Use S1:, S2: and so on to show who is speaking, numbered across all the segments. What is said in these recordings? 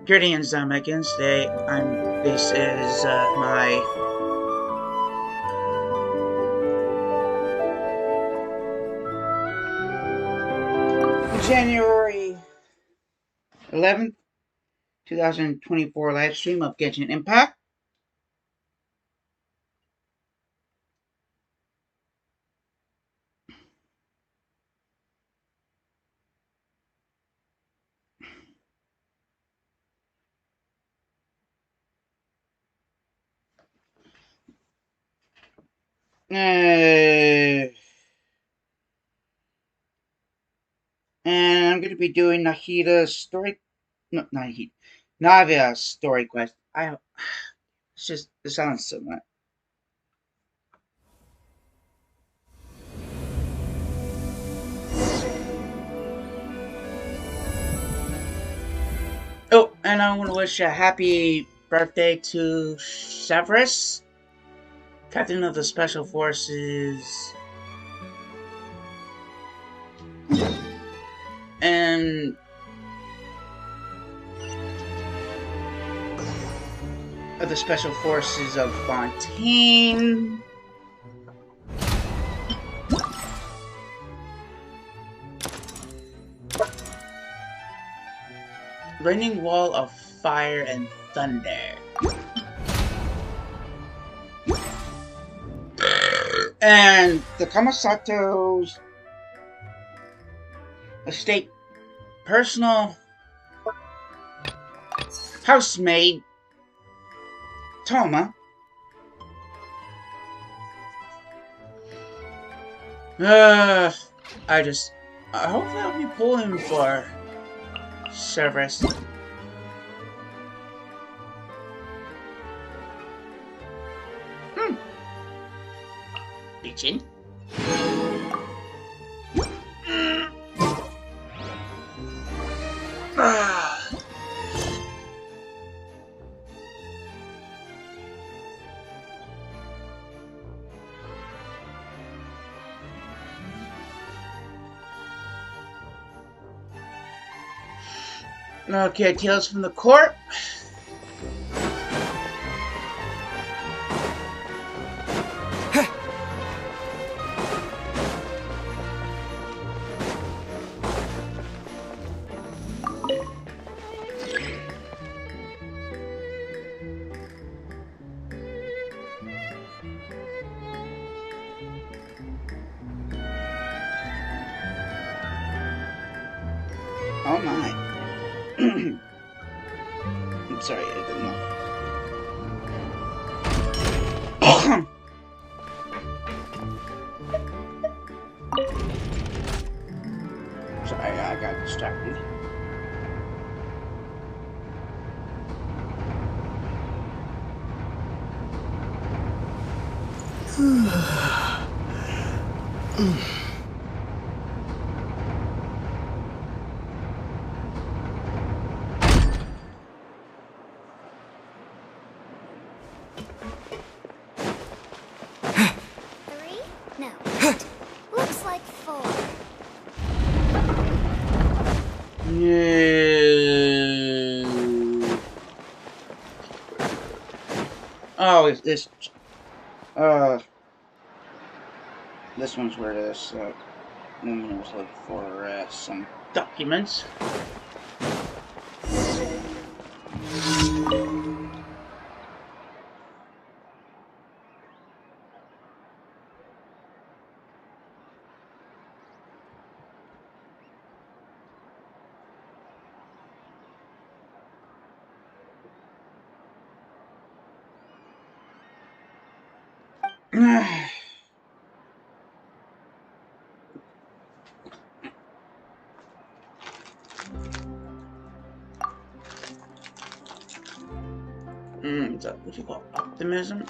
S1: Greetings, Megan. Today, this is my January 11th, 2024 live stream of Genshin Impact. And I'm going to be doing Nahida's story. No, not Nahida. Navia's story quest. It sounds similar. Oh, and I want to wish a happy birthday to Severus, Captain of the Special Forces, and of the Special Forces of Fontaine. Raining Wall of Fire and Thunder. And the Kamasato's estate personal housemaid, Toma. I hope I'll be pulling for Cerberus. Bitchin'. Okay, Tales from the Court. Oh my. I'm sorry, I didn't know. Sorry, I got distracted. Oh, it's this. This one's where this woman was looking for some documents. Is that what you call optimism?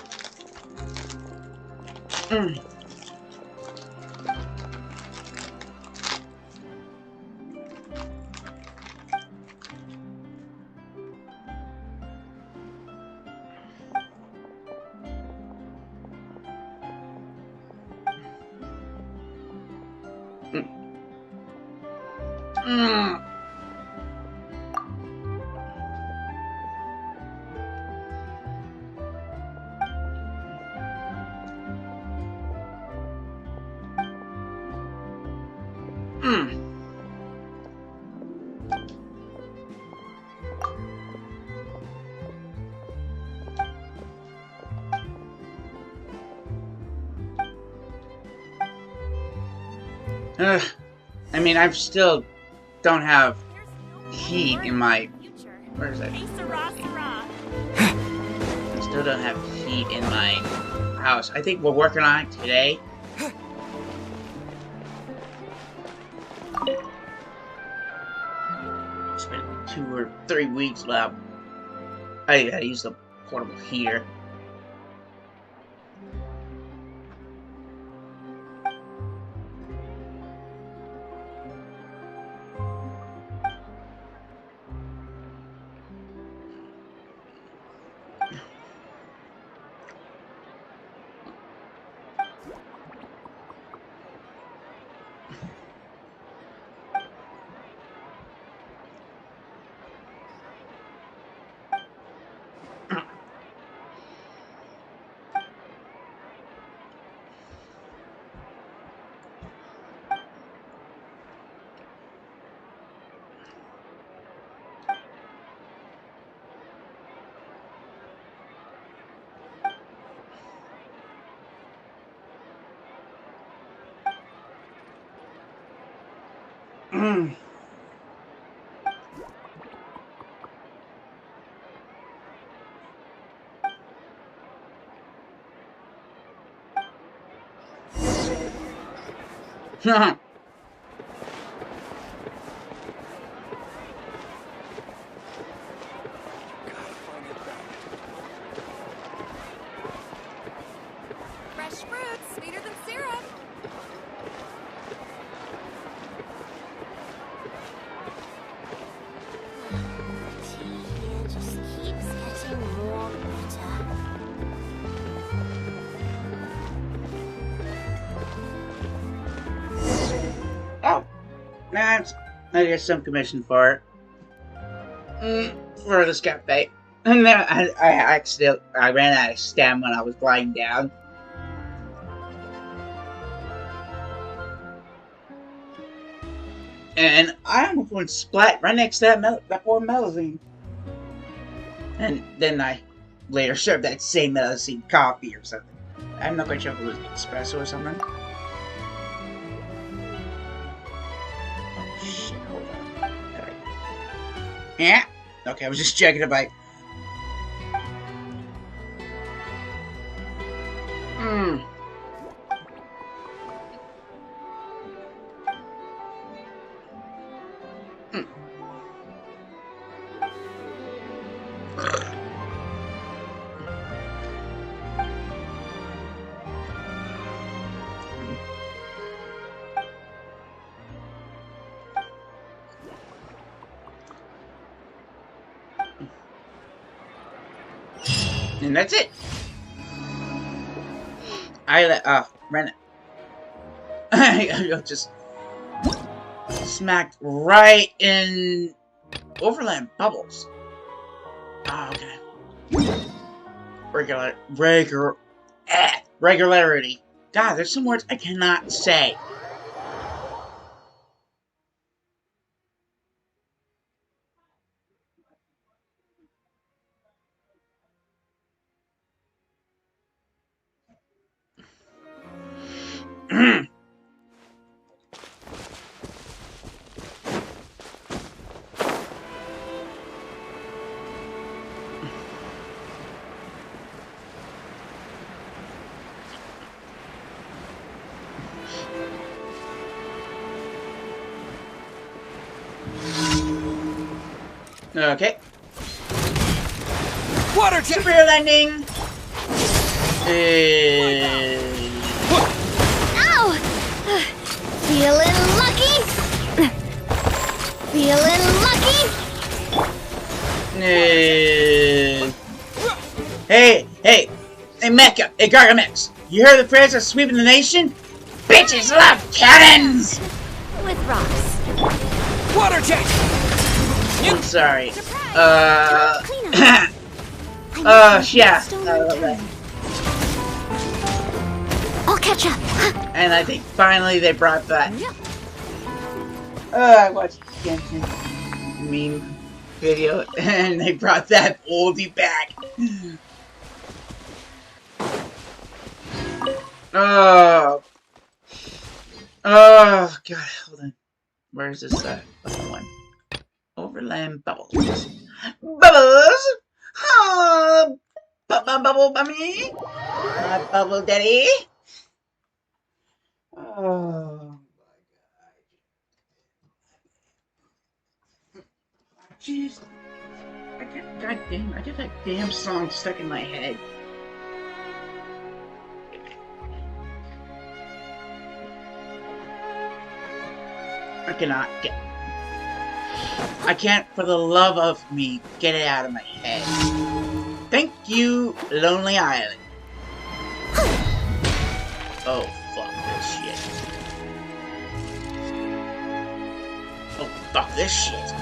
S1: Hmm. I mean, I still don't have heat in my... Where is that? I still don't have heat in my house. I think we're working on it today. It's been 2 or 3 weeks now. I gotta use the portable heater.
S2: Fresh fruit, sweeter than syrup. Tea just keeps getting more bitter.
S1: Oh, that's... I get some commission for it. For this cafe. And then I ran out of stem when I was gliding down. And I almost went splat right next to that poor melazine. And then I later served that same melazine coffee or something. I'm not quite sure if it was espresso or something. Oh shit, hold on. Yeah? Okay, I was just checking if I... And that's it. Ren. I just smacked right in Overland Bubbles. Oh, okay. Regularity. God, there's some words I cannot say. Okay.
S3: Water jet!
S1: Super landing!
S2: Ow! Feeling lucky? Feeling lucky?
S1: Hey, Mecha! Hey, Gargamex! You heard the prayers are sweeping the nation? Bitches love cannons!
S2: With rocks.
S3: Water jet!
S1: I'm sorry.
S2: Yeah. I'll catch up.
S1: And I think finally they brought back I watched Genshin meme video and they brought that oldie back. Oh, oh god, hold on. Where's this other one? Overland Bubbles. Bubbles! Oh, bubble bummy! My bubble daddy! Oh, jeez. God damn, I got that damn song stuck in my head. I can't for the love of me get it out of my head. Thank you, Lonely Island. Oh, fuck this shit. Oh, fuck this shit.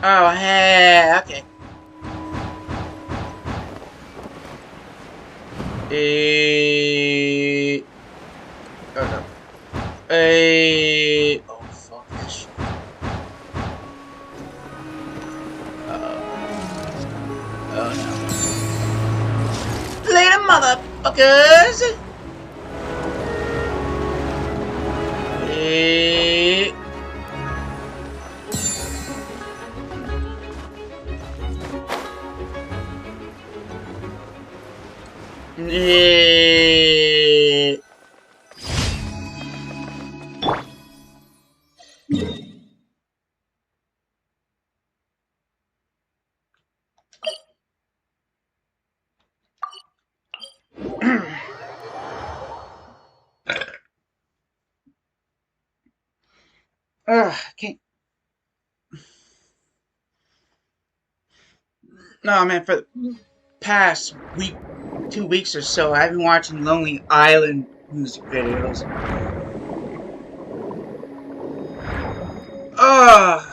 S1: Oh, hey, okay. Oh no. Oh fuck this shit. Oh no. Later, motherfuckers! Ugh, can't. No, man, for the past week, 2 weeks or so, I've been watching Lonely Island music videos. Ugh.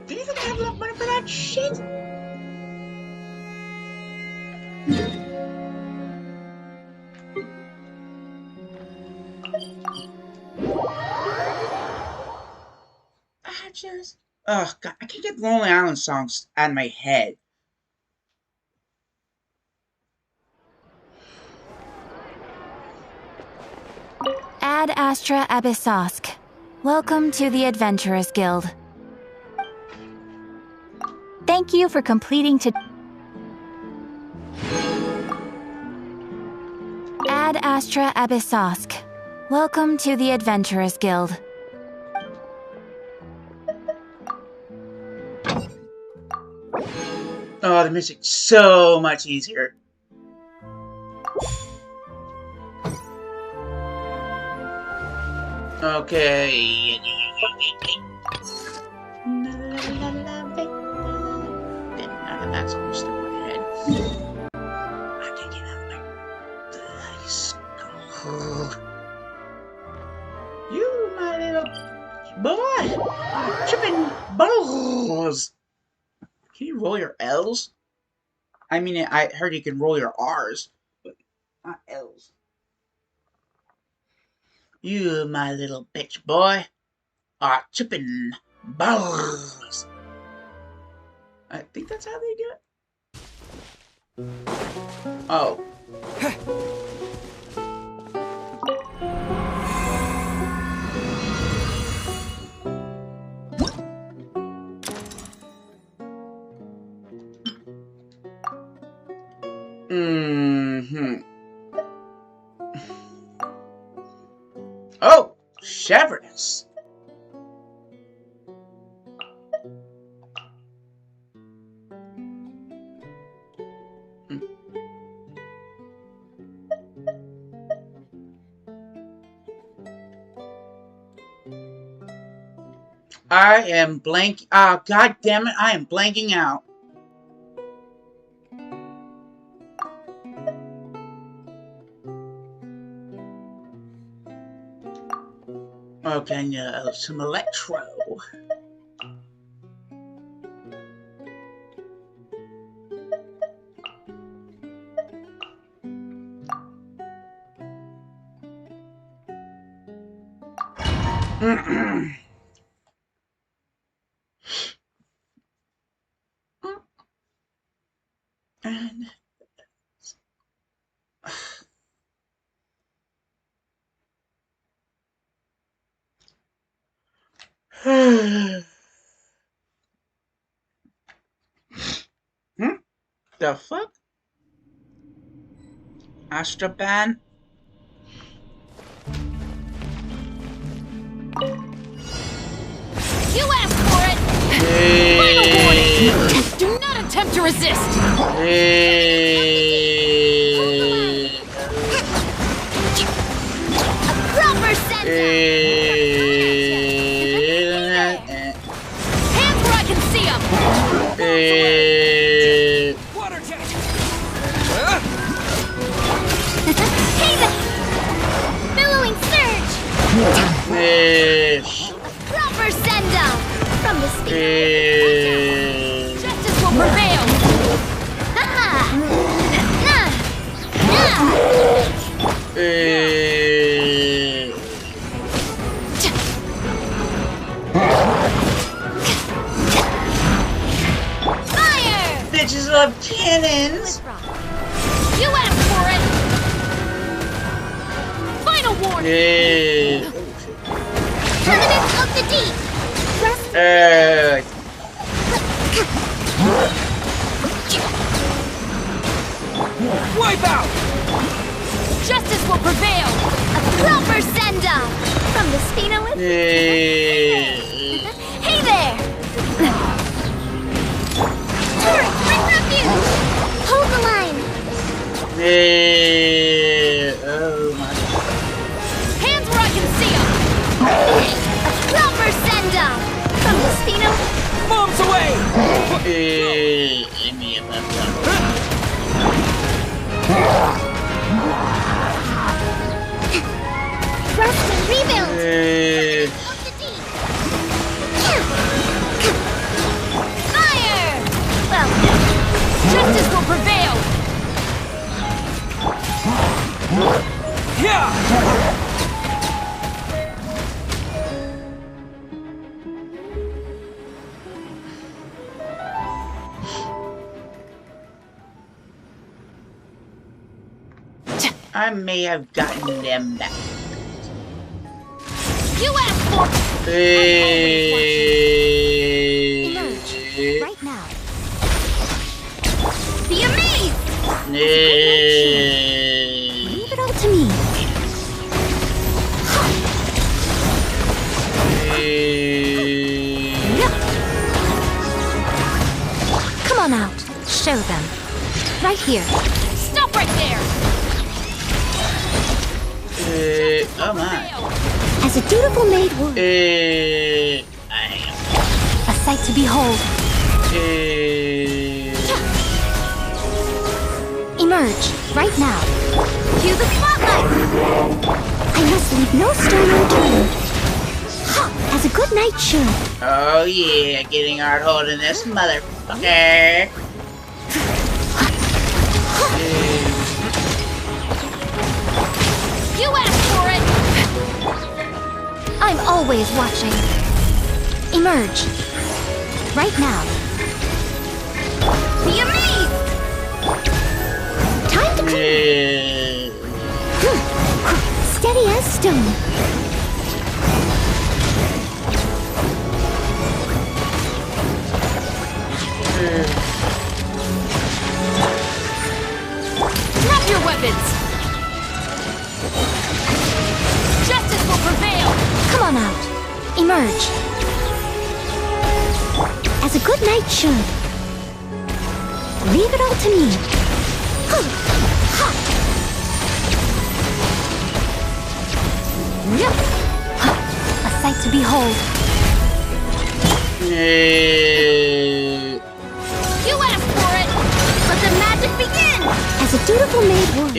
S1: Do you think I have enough money for that shit? Oh god, I can't get Lonely Island songs out of my head.
S2: Ad Astra Abyssosk. Welcome to the Adventurers Guild. Thank you for completing Ad Astra Abyssosk. Welcome to the Adventurers Guild.
S1: Oh, the music's so much easier. Okay. That's almost in my head. I can't get out of my bloody skull. You, my little boy, are tripping balls. Can you roll your L's? I mean, I heard you can roll your R's, but not L's. You, my little bitch boy, are tripping balls. I think that's how they do it. Oh. Oh, Chevroness. I am blank. Oh, god damn it! I am blanking out. Okay, no, some electro. And the fuck? Astroban?
S3: You asked for it! Final warning! Do not attempt to resist! A proper send Hands where I can see them! Water jet! Hey there! Billowing surge! Proper send down! From the speed! Justice will prevail! Fire!
S1: Bitches love cannons!
S3: You asked for it! Final warning! Terminus of the deep! Wipe out! Justice will prevail! A proper send-off! From the Spino with... Hey there! Turret, bring refuge! Hold the line!
S1: Oh my.
S3: Hands where I can see them! A proper send-off! From the Spino... Bombs away!
S1: Give me a left one.
S3: Rest and rebuild! Fire! Well, justice will prevail! Yeah!
S1: I may have gotten them back.
S3: You asked for...
S2: Emerge right now.
S3: Be amazed!
S2: Leave it all to me. Come on out. Show them. Right here.
S3: Stop right there!
S1: Oh my.
S2: As a dutiful maid would. A sight to behold. Emerge right now.
S3: Cue the spotlight!
S2: I must leave no stone unturned. As a good knight should.
S1: Oh yeah, getting hard holding this motherfucker.
S3: You asked for it!
S2: I'm always watching. Emerge. Right now.
S3: Be amazed!
S2: Time to steady as stone.
S3: Drop your weapons! Justice will prevail!
S2: emerge. As a good knight should. Leave it all to me. A sight to behold.
S3: You asked for it! Let the magic begin!
S2: As a dutiful maid would.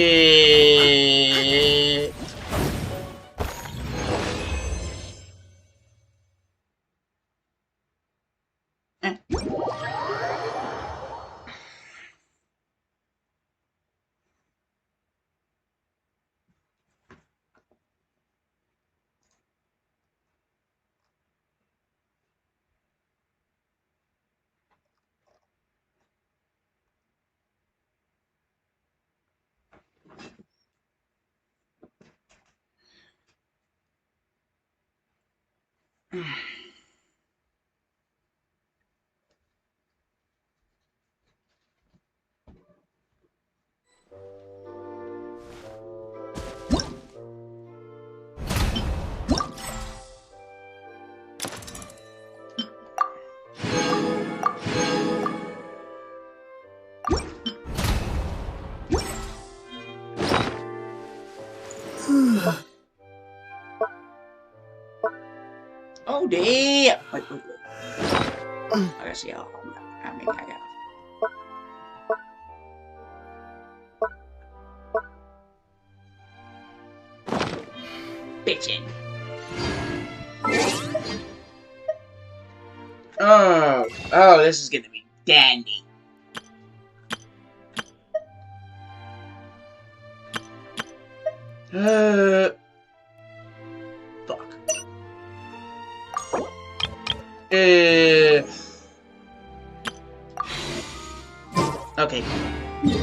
S1: Oh damn! Wait. I gotta see how many I got. Bitchin'. Oh, this is gonna be dandy. Fuck. Okay.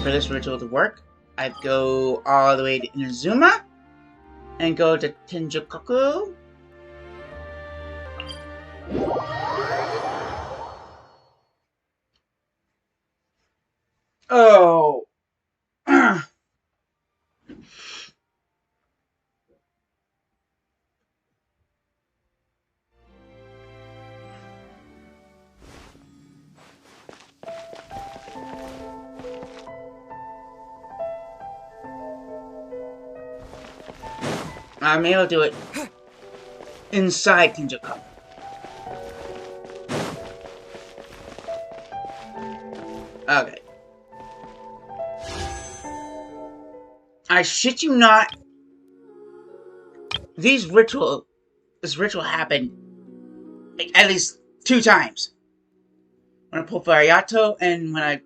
S1: For this ritual to work, I'd go all the way to Inazuma and go to Tenjokoku. Oh. I'm able to do it inside Tenjokoku. Okay. I shit you not. This ritual happened like, at least 2 times. When I pulled for Ayato and when I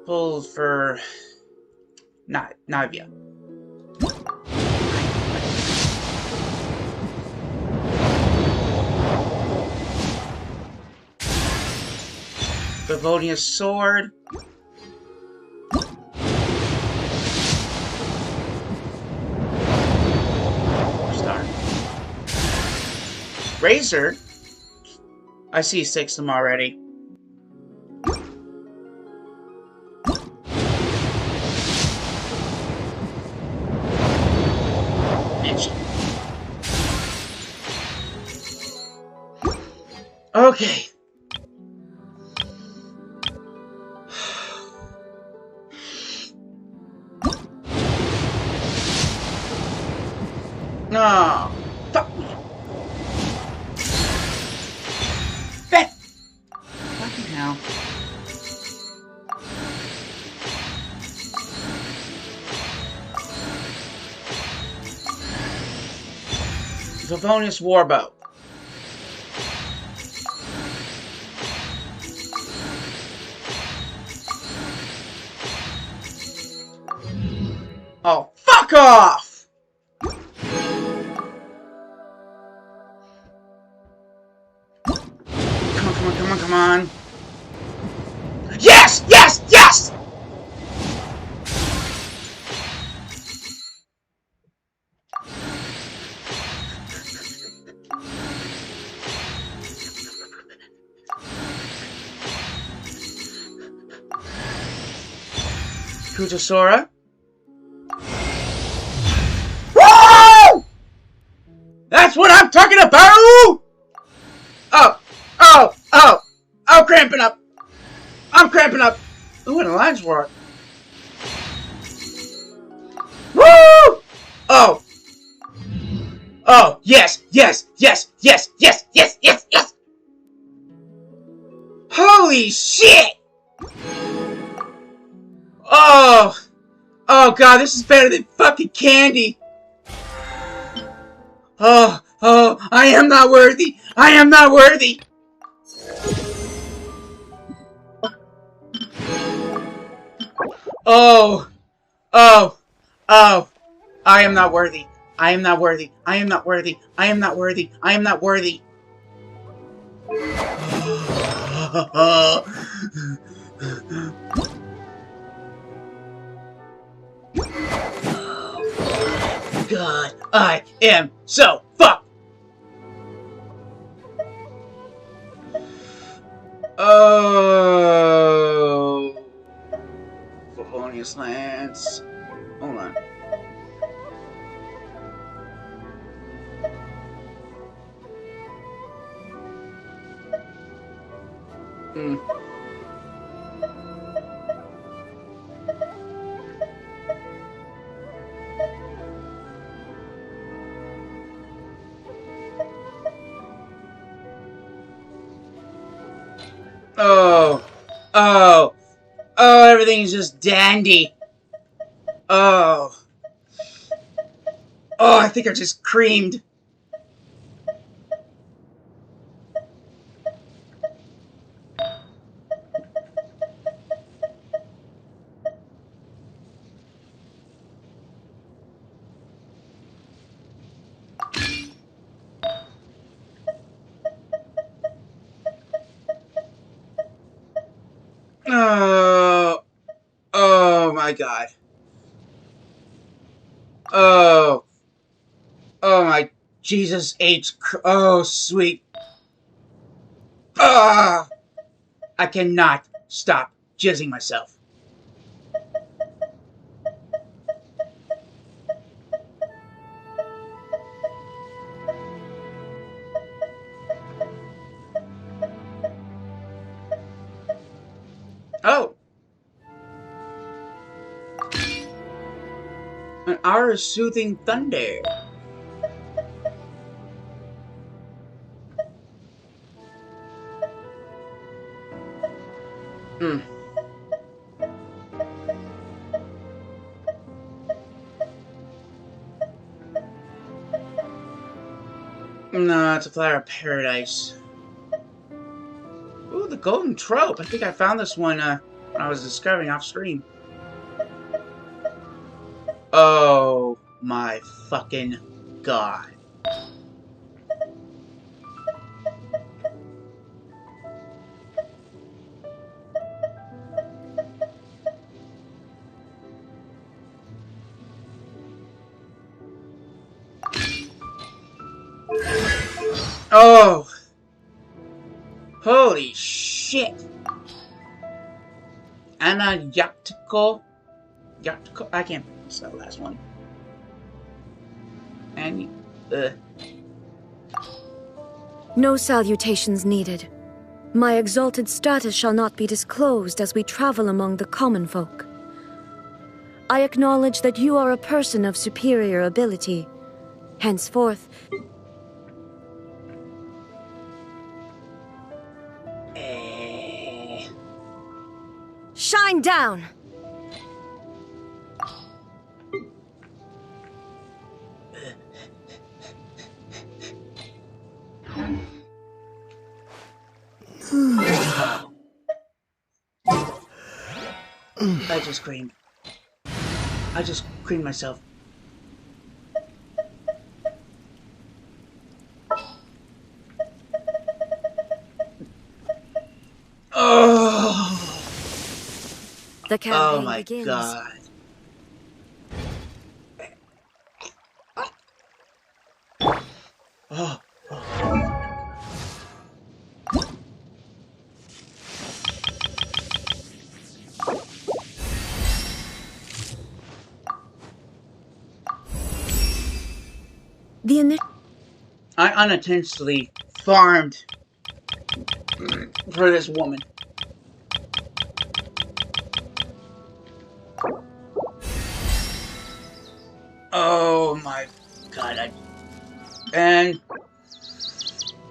S1: pulled for Navia. Bavonia's sword. Star. Razor. I see 6 of them already. Okay. No. Fuck me. Bet. Fucking hell. Favonius Warbow. Oh, fuck off! Come on. Yes! Yes! Yes! Kutasora. Woo! That's what I'm talking about! I'm cramping up. Ooh, and a lion's roar. Woo! Oh. Oh, yes, yes, yes, yes, yes, yes, yes, yes. Holy shit! Oh. Oh god, this is better than fucking candy. Oh, oh, I am not worthy. I am not worthy. Oh, oh, oh, I am not worthy. I am not worthy. I am not worthy. I am not worthy. I am not worthy. God, I am so fucked. Oh, Favonius Lance. Hold on. Oh, oh, oh, everything's just dandy. Oh, oh, I think I just creamed. Oh, oh my god. Oh, oh my Jesus H. Oh, sweet. Ah, I cannot stop jizzing myself. Oh. An hour of soothing thunder. Hmm. No, it's a flower of paradise. Ooh, the golden trope. I think I found this one when I was discovering off stream. Oh my fucking god. Oh! Holy shit! Anayatico? Yatico? I can't pronounce that last one. And
S4: No salutations needed. My exalted status shall not be disclosed as we travel among the common folk. I acknowledge that you are a person of superior ability. Henceforth, shine down!
S1: I just creamed. I just creamed myself. Oh!
S4: The campaign
S1: Oh
S4: begins.
S1: my god. Oh. I unintentionally farmed for this woman. god, and...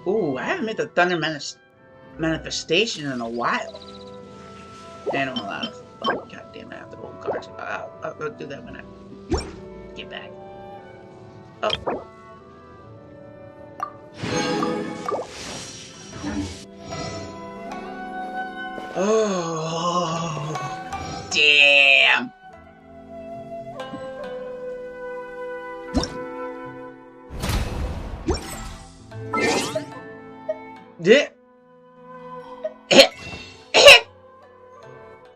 S1: Ooh, I haven't made the Thunder Manifestation in a while. And I'm allowed to... Oh, god damn it, I have to hold cards. I'll do that when I get back. Oh. Oh, damn.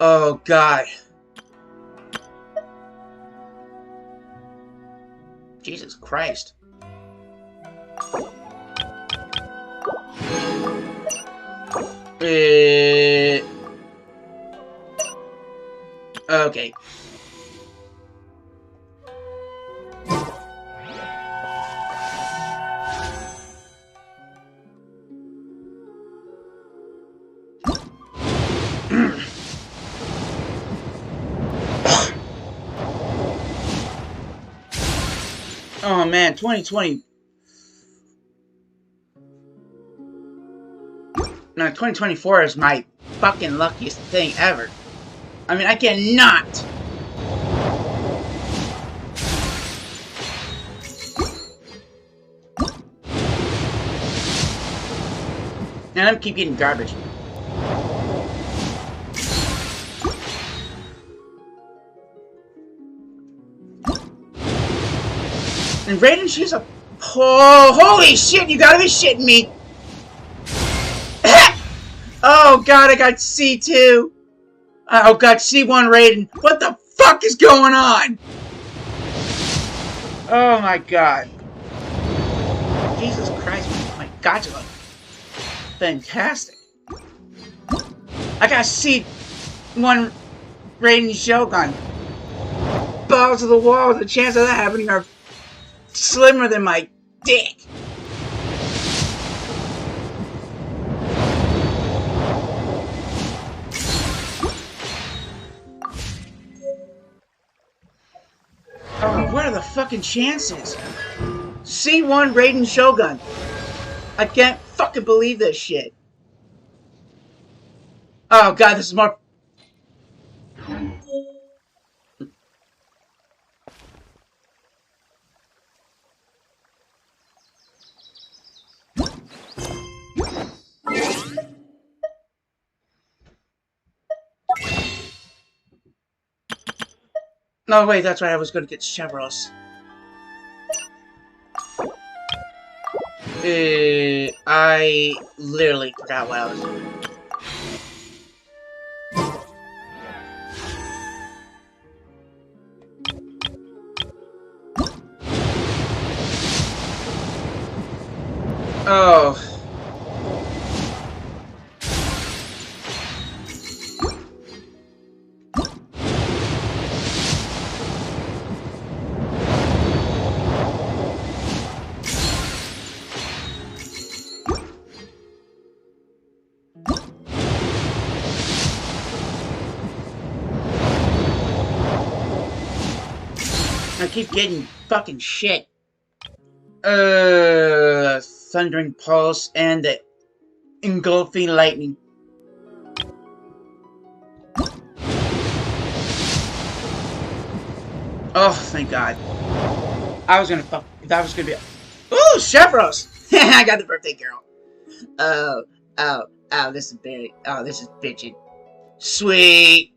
S1: Oh, God. Jesus Christ. Okay. Oh man, 2020. No, 2024 is my fucking luckiest thing ever. I mean, I cannot. And I'm keep getting garbage. And Raiden, she's a... Oh, holy shit, you gotta be shitting me. Oh god, I got C2. Oh god, C1 Raiden. What the fuck is going on? Oh my god. Jesus Christ, my god, you look fantastic. I got C1 Raiden Shogun. Balls to the wall, the chance of that happening are slimmer than my dick. Oh, what are the fucking chances? C1 Raiden Shogun. I can't fucking believe this shit. Oh god, this is more... No, wait, that's right, I was gonna get Chevros. I literally forgot what I was doing. Oh. I keep getting fucking shit. Thundering Pulse and the Engulfing Lightning. Oh, thank God. I was gonna fuck. That was gonna be. Ooh, Chevros! I got the birthday girl. Oh, this is big. Oh, this is bitchin'. Sweet.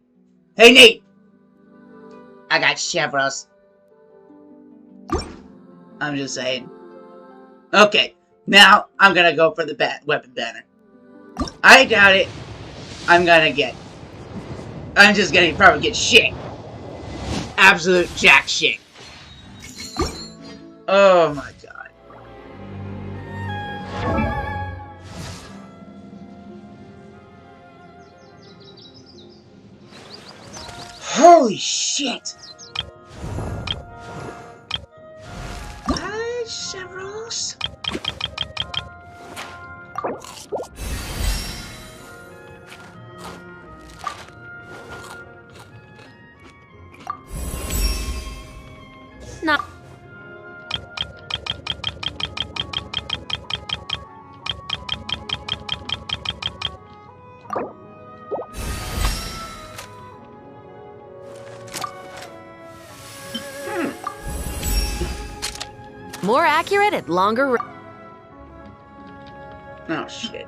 S1: Hey, Nate! I got Chevros. I'm just saying. Okay, now I'm gonna go for the weapon banner. I doubt it. I'm just gonna probably get shit. Absolute jack shit. Oh my god. Holy shit. Hi, Chevros.
S3: No. More accurate at longer.
S1: Oh shit.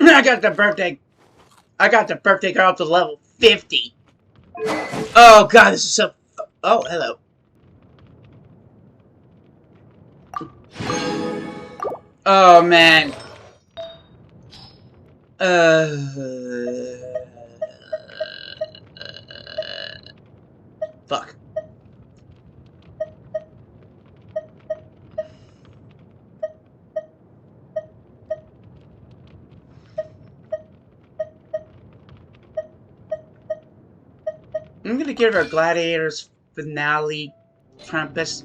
S1: I got the birthday girl up to level 50. Oh god, this is so... Oh, hello. Oh man. Fuck. I'm gonna give her Gladiator's finale Krampus.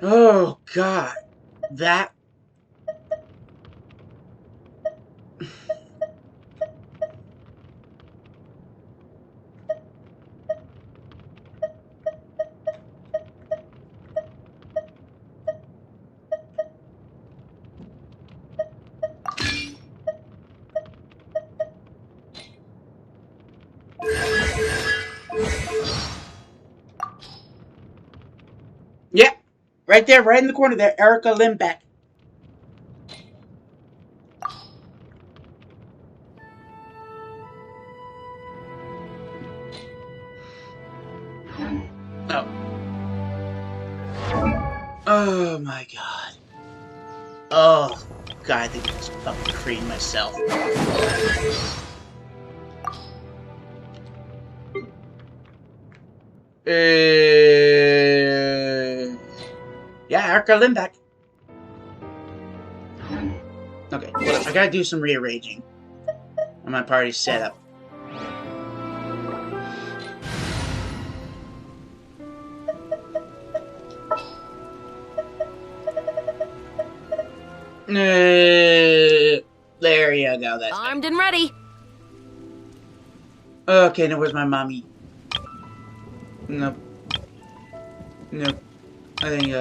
S1: Oh god, that... Yeah, right there, right in the corner there, Erica Limbeck. Oh. Oh my god. Oh god, I think I just fucking creamed myself. Yeah, Erica Limbeck. Okay, well, I gotta do some rearranging on my party setup. There you go. That's
S3: Armed and ready.
S1: okay. Now where's my mommy? Nope. Nope. I think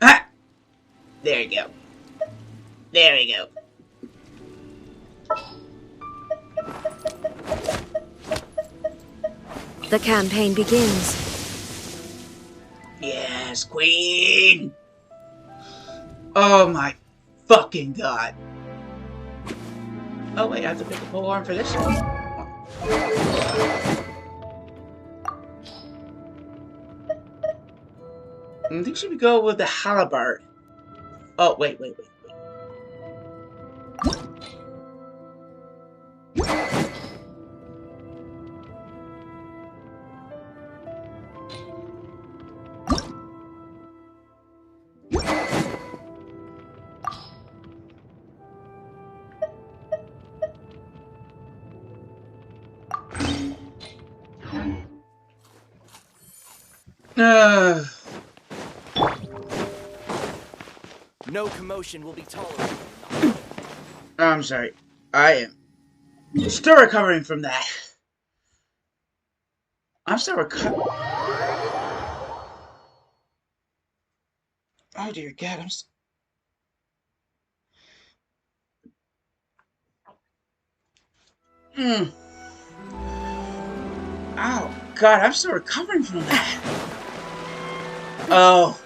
S1: ah! There you go. There we go.
S4: The campaign begins.
S1: Yes, Queen! Oh my fucking god. Oh wait, I have to pick a pole arm for this one. I think should we go with the halberd? Oh wait.
S5: No commotion will be tolerated.
S1: I'm sorry. I am still recovering from that. I'm still recovering. Oh dear God, I'm. Oh God, I'm still recovering from that. Oh,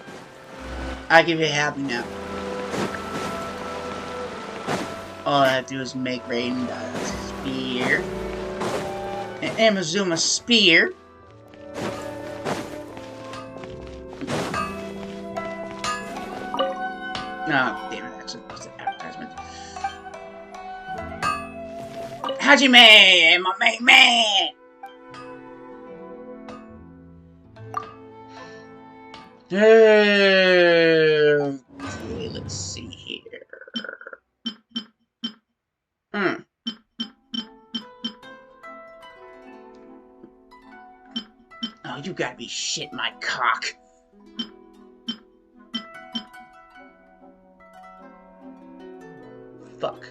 S1: I can be happy now. All I have to do is make Raiden a spear, an Amazuma spear. No, damn it, that's an advertisement. Hajime, my main man! Okay, let's see here. Oh, you gotta be shit my cock. Fuck.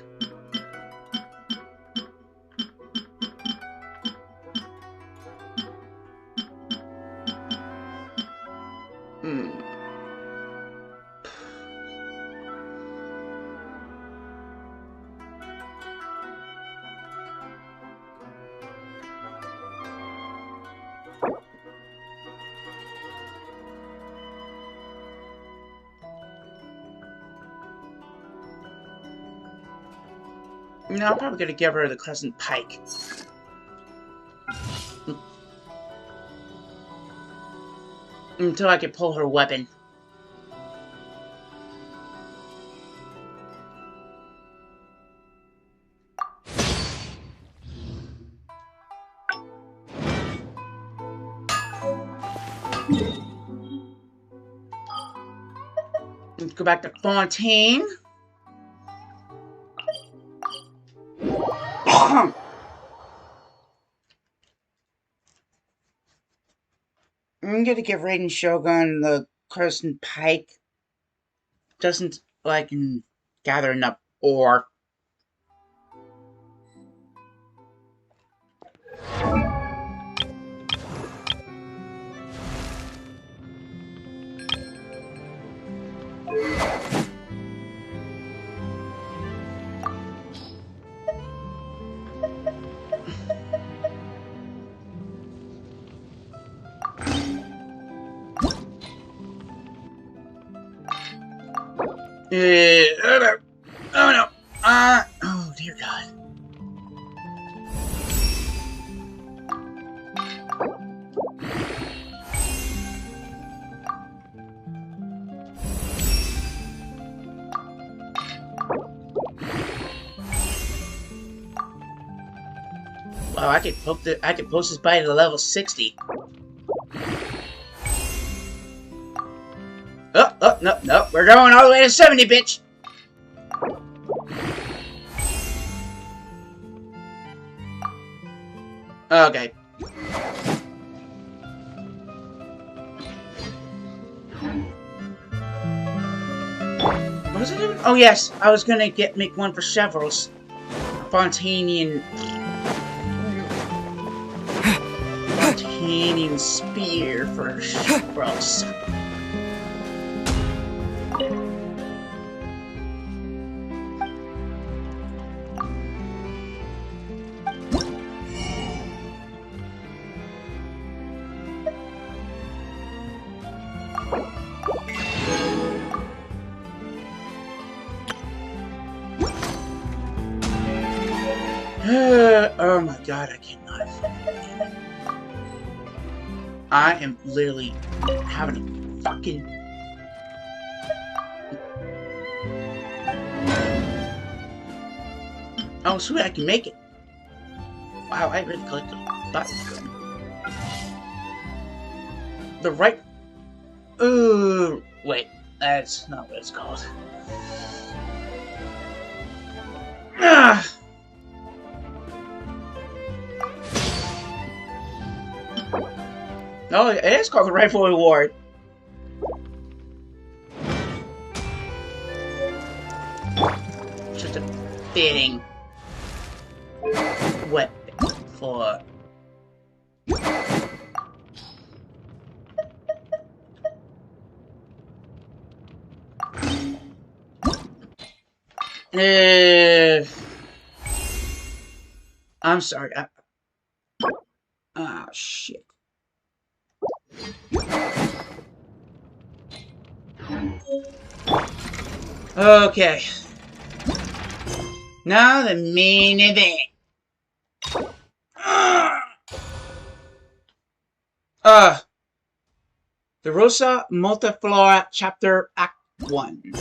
S1: No, I'm probably gonna give her the Crescent Pike. Until I can pull her weapon. Let's go back to Fontaine. I'm gonna give Raiden Shogun the Crescent Pike. Doesn't like gather enough ore. Oh no! Oh dear God. Wow, I could post this bite to level 60. Oh, no, we're going all the way to 70, bitch! Okay. What was I doing? Oh yes, I was gonna make one for Chevros. Fontanian spear for Chevros. Oh my God, I cannot. I am literally having a fucking... Oh sweet, I can make it. Wow, I really collected buttons. The right... Ooh, wait, that's not what it's called. Ah! No, it is called the Rifle Reward. Just a fitting weapon for. I'm sorry. Ah, shit. Okay. Now the main event. The Rosa Multiflora Chapter Act 1.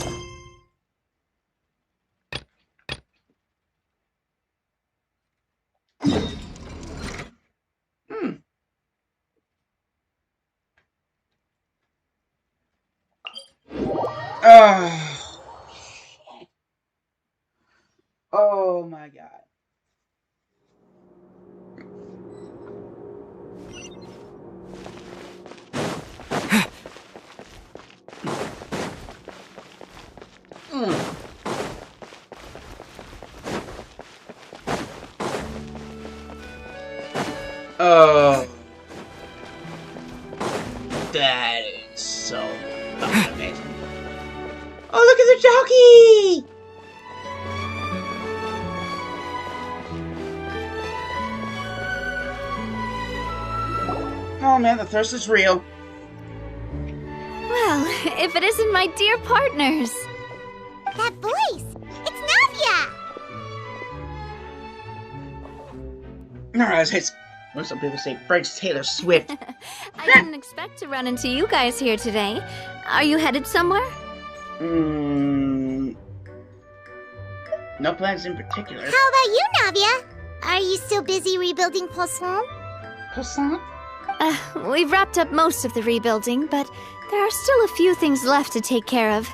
S1: Oh my god. Oh, that is so fucking amazing. Oh, look at the jockey! Oh man, the thirst is real.
S3: Well, if it isn't my dear partners.
S2: That voice! It's Navia!
S1: Alright, what some people say, French Taylor Swift.
S3: I didn't expect to run into you guys here today. Are you headed somewhere?
S1: No plans in particular.
S2: How about you, Navia? Are you still busy rebuilding Poisson?
S1: Poisson?
S3: We've wrapped up most of the rebuilding, but there are still a few things left to take care of.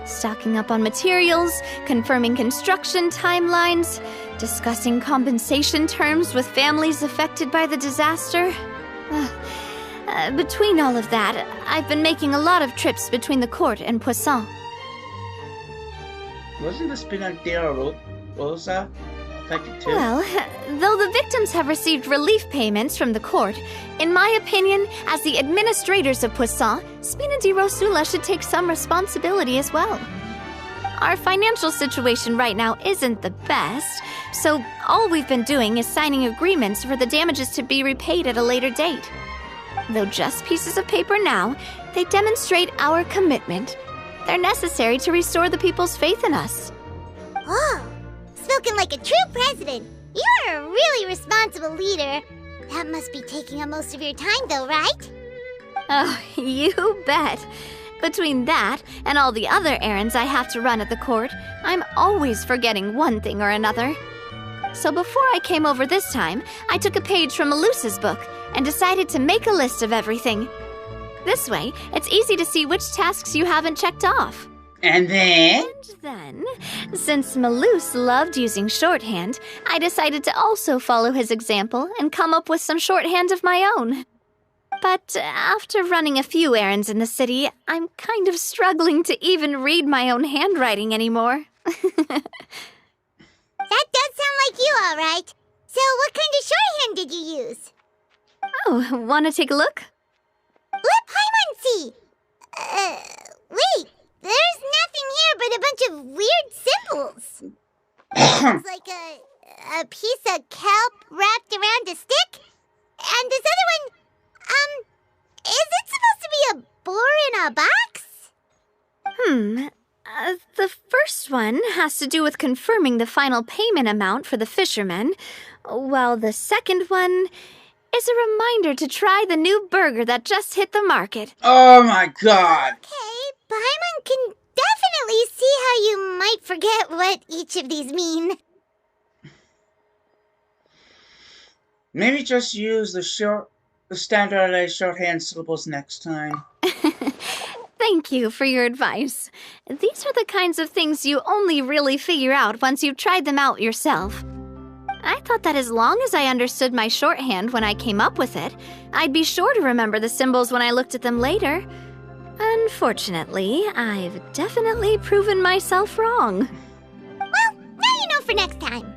S3: Stocking up on materials, confirming construction timelines, discussing compensation terms with families affected by the disaster. Between all of that, I've been making a lot of trips between the court and Poisson.
S1: Wasn't the Spinadero Rosa affected too?
S3: Well, though the victims have received relief payments from the court, in my opinion, as the administrators of Poisson, Spina di Rosula should take some responsibility as well. Our financial situation right now isn't the best, so all we've been doing is signing agreements for the damages to be repaid at a later date. Though just pieces of paper now, they demonstrate our commitment. They're necessary to restore the people's faith in us.
S2: Oh, spoken like a true president. You're a really responsible leader. That must be taking up most of your time, though, right?
S3: Oh, you bet. Between that and all the other errands I have to run at the court, I'm always forgetting one thing or another. So before I came over this time, I took a page from Melusa's book and decided to make a list of everything. This way, it's easy to see which tasks you haven't checked off.
S1: And then,
S3: since Melus loved using shorthand, I decided to also follow his example and come up with some shorthand of my own. But after running a few errands in the city, I'm kind of struggling to even read my own handwriting anymore.
S2: That does sound like you, all right. So what kind of shorthand did you use?
S3: Oh, want to take a look?
S2: Let Paimon see. Wait. There's nothing here but a bunch of weird symbols. Looks like a piece of kelp wrapped around a stick. And this other one, is it supposed to be a boar in a box?
S3: The first one has to do with confirming the final payment amount for the fishermen, while the second one is a reminder to try the new burger that just hit the market.
S1: oh my god.
S2: Okay, Paimon can definitely see how you might forget what each of these mean.
S1: Maybe just use the standardized shorthand syllables next time.
S3: Thank you for your advice. These are the kinds of things you only really figure out once you've tried them out yourself. I thought that as long as I understood my shorthand when I came up with it, I'd be sure to remember the symbols when I looked at them later. Unfortunately, I've definitely proven myself wrong.
S2: Well, now you know for next time.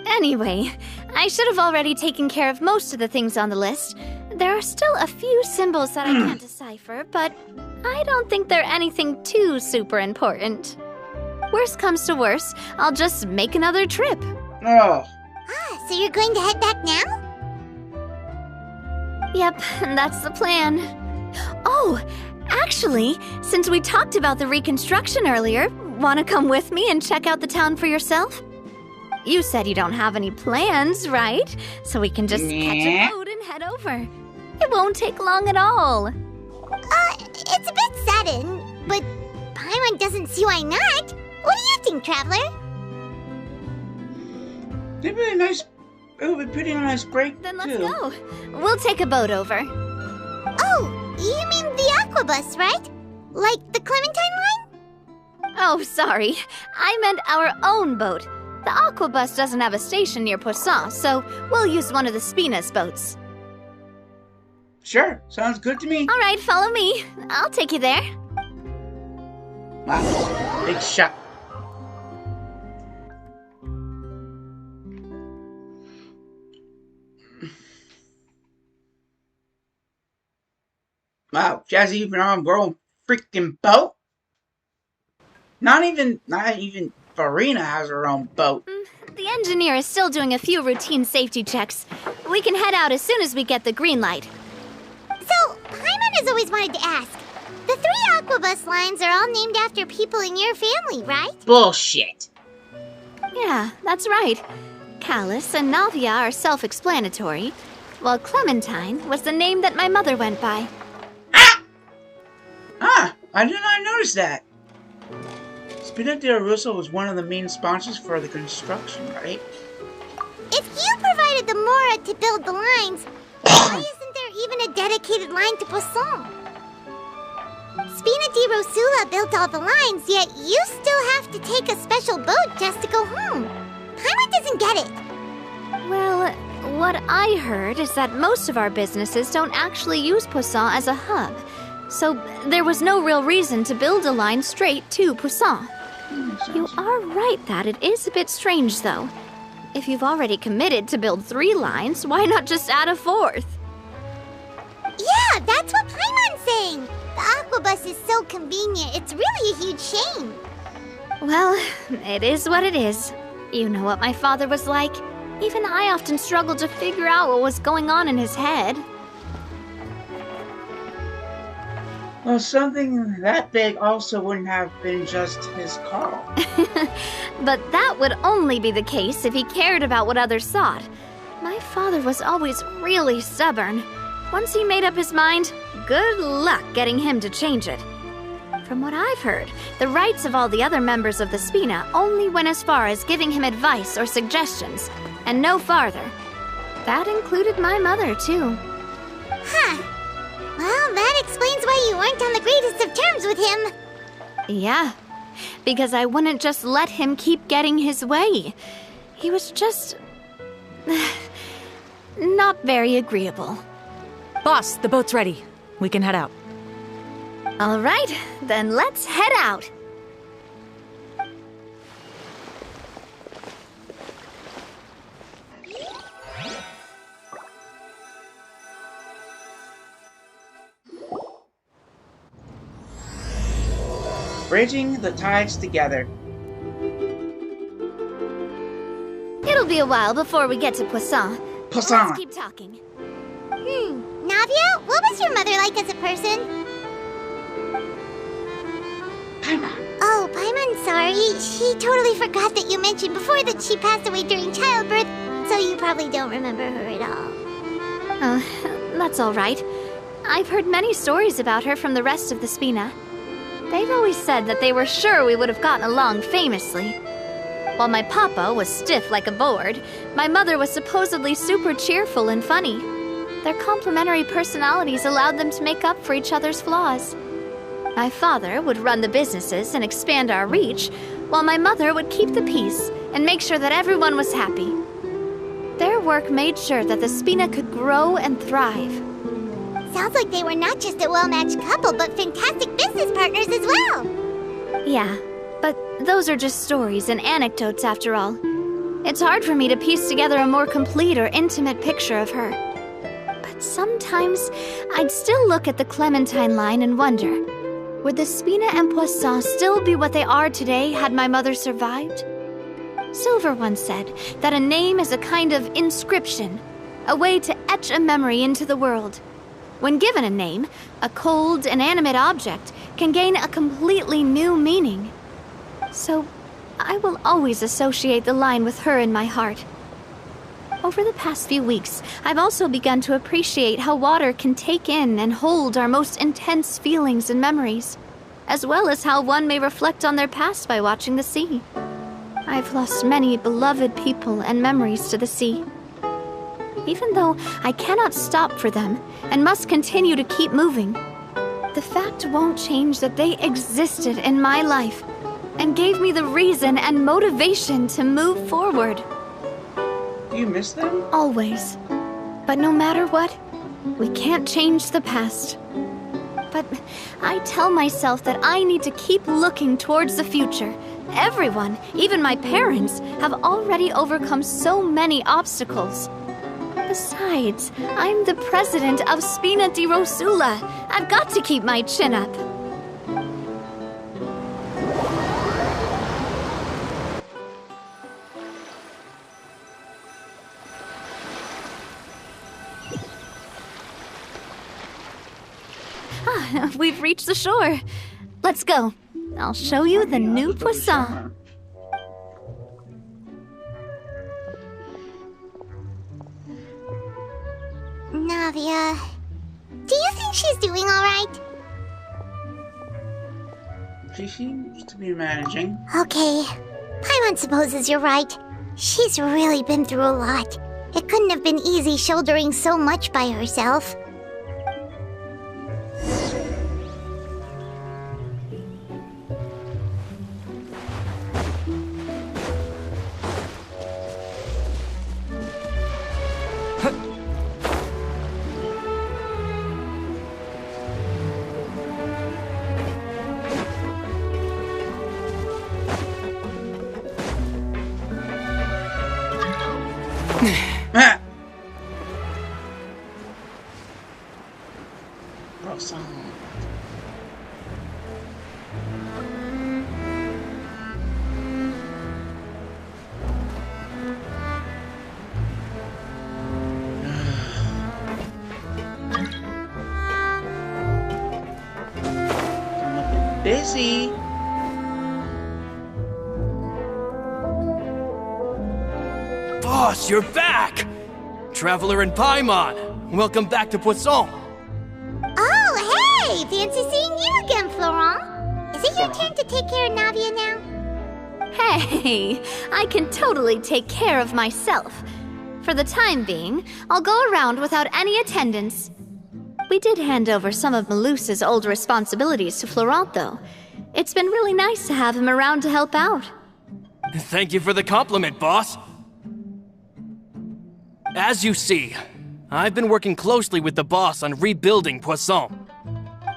S3: Anyway, I should have already taken care of most of the things on the list. There are still a few symbols that I can't decipher, but I don't think they're anything too super important. Worst comes to worst, I'll just make another trip.
S1: Oh.
S2: So you're going to head back now?
S3: Yep, that's the plan. Oh, actually, since we talked about the reconstruction earlier, want to come with me and check out the town for yourself? You said you don't have any plans, right? So we can just catch a boat and head over. It won't take long at all.
S2: It's a bit sudden, but Paimon doesn't see why not. What do you think, Traveler?
S1: It'd be a nice. It would be a pretty nice break.
S3: Then let's
S1: too.
S3: go. We'll take a boat over.
S2: Oh, you mean the Aquabus, right? Like the Clementine line?
S3: Oh, sorry. I meant our own boat. The Aquabus doesn't have a station near Poisson, so we'll use one of the Spina's boats.
S1: Sure, sounds good to me.
S3: All right, follow me. I'll take you there.
S1: Wow, big shot. Wow, Jazzy even on her own freaking boat? Not even Farina has her own boat.
S3: The engineer is still doing a few routine safety checks. We can head out as soon as we get the green light.
S2: So, Paimon has always wanted to ask. The 3 Aquabus lines are all named after people in your family, right?
S1: Bullshit.
S3: Yeah, that's right. Callus and Navia are self-explanatory, while Clementine was the name that my mother went by.
S1: I did not notice that. Spina di Russo was one of the main sponsors for the construction, right?
S2: If you provided the Mora to build the lines, why isn't there even a dedicated line to Poisson? Spina di Rosula built all the lines, yet you still have to take a special boat just to go home. Paimon doesn't get it.
S3: Well, what I heard is that most of our businesses don't actually use Poisson as a hub, so there was no real reason to build a line straight to Poisson. You are right that it is a bit strange, though. If you've already committed to build 3 lines, why not just add a 4th?
S2: Yeah, that's what Paimon's saying. The Aquabus is so convenient, it's really a huge shame.
S3: Well, it is what it is. You know what my father was like. Even I often struggled to figure out what was going on in his head.
S1: Well, something that big also wouldn't have been just his call.
S3: But that would only be the case if he cared about what others thought. My father was always really stubborn. Once he made up his mind, good luck getting him to change it. From what I've heard, the rights of all the other members of the Spina only went as far as giving him advice or suggestions, and no farther. That included my mother, too.
S2: Huh. Well, that explains why you weren't on the greatest of terms with him.
S3: Yeah, because I wouldn't just let him keep getting his way. He was just... not very agreeable.
S5: Boss, the boat's ready. We can head out.
S3: All right, then let's head out.
S1: Bridging the tides together.
S3: It'll be a while before we get to Poisson.
S1: Poisson.
S3: Let's keep talking.
S2: Navia, what was your mother like as a person?
S1: Paimon.
S2: Oh, Paimon's sorry. She totally forgot that you mentioned before that she passed away during childbirth, so you probably don't remember her at all.
S3: Oh, that's all right. I've heard many stories about her from the rest of the Spina. They've always said that they were sure we would have gotten along famously. While my papa was stiff like a board, my mother was supposedly super cheerful and funny. Their complementary personalities allowed them to make up for each other's flaws. My father would run the businesses and expand our reach, while my mother would keep the peace and make sure that everyone was happy. Their work made sure that the Spina could grow and thrive.
S2: Sounds like they were not just a well-matched couple, but fantastic business partners as well.
S3: Yeah, but those are just stories and anecdotes after all. It's hard for me to piece together a more complete or intimate picture of her. But sometimes, I'd still look at the Clementine line and wonder, would the Spina and Poisson still be what they are today had my mother survived? Silver once said that a name is a kind of inscription, a way to etch a memory into the world. When given a name, a cold, inanimate object can gain a completely new meaning. So, I will always associate the line with her in my heart. Over the past few weeks, I've also begun to appreciate how water can take in and hold our most intense feelings and memories, as well as how one may reflect on their past by watching the sea. I've lost many beloved people and memories to the sea. Even though I cannot stop for them and must continue to keep moving, the fact won't change that they existed in my life and gave me the reason and motivation to move forward.
S1: Do you miss them?
S3: Always. But no matter what, we can't change the past. But I tell myself that I need to keep looking towards the future. Everyone, even my parents, have already overcome so many obstacles. Besides, I'm the president of Spina di Rosula. I've got to keep my chin up. We've reached the shore. Let's go. I'll show you the new Poisson.
S2: Navia, do you think she's doing alright?
S1: She seems to be managing.
S2: Okay, Paimon supposes you're right. She's really been through a lot. It couldn't have been easy shouldering so much by herself.
S1: Busy.
S6: Boss, you're back! Traveler and Paimon, welcome back to Poisson.
S2: Oh, hey! Fancy seeing you again, Florent. Is it your turn to take care of Navia now?
S3: Hey, I can totally take care of myself. For the time being, I'll go around without any attendance. We did hand over some of Malus's old responsibilities to Florent, though. It's been really nice to have him around to help out.
S6: Thank you for the compliment, boss. As you see, I've been working closely with the boss on rebuilding Poisson.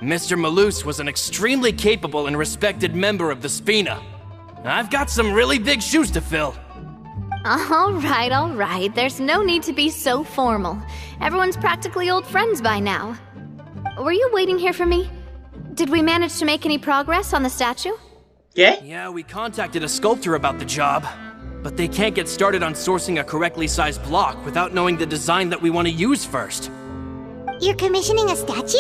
S6: Mr. Malus was an extremely capable and respected member of the Spina. I've got some really big shoes to fill.
S3: All right. There's no need to be so formal. Everyone's practically old friends by now. Were you waiting here for me? Did we manage to make any progress on the statue?
S6: Yeah, we contacted a sculptor about the job, but they can't get started on sourcing a correctly sized block without knowing the design that we want to use first.
S2: You're commissioning a statue?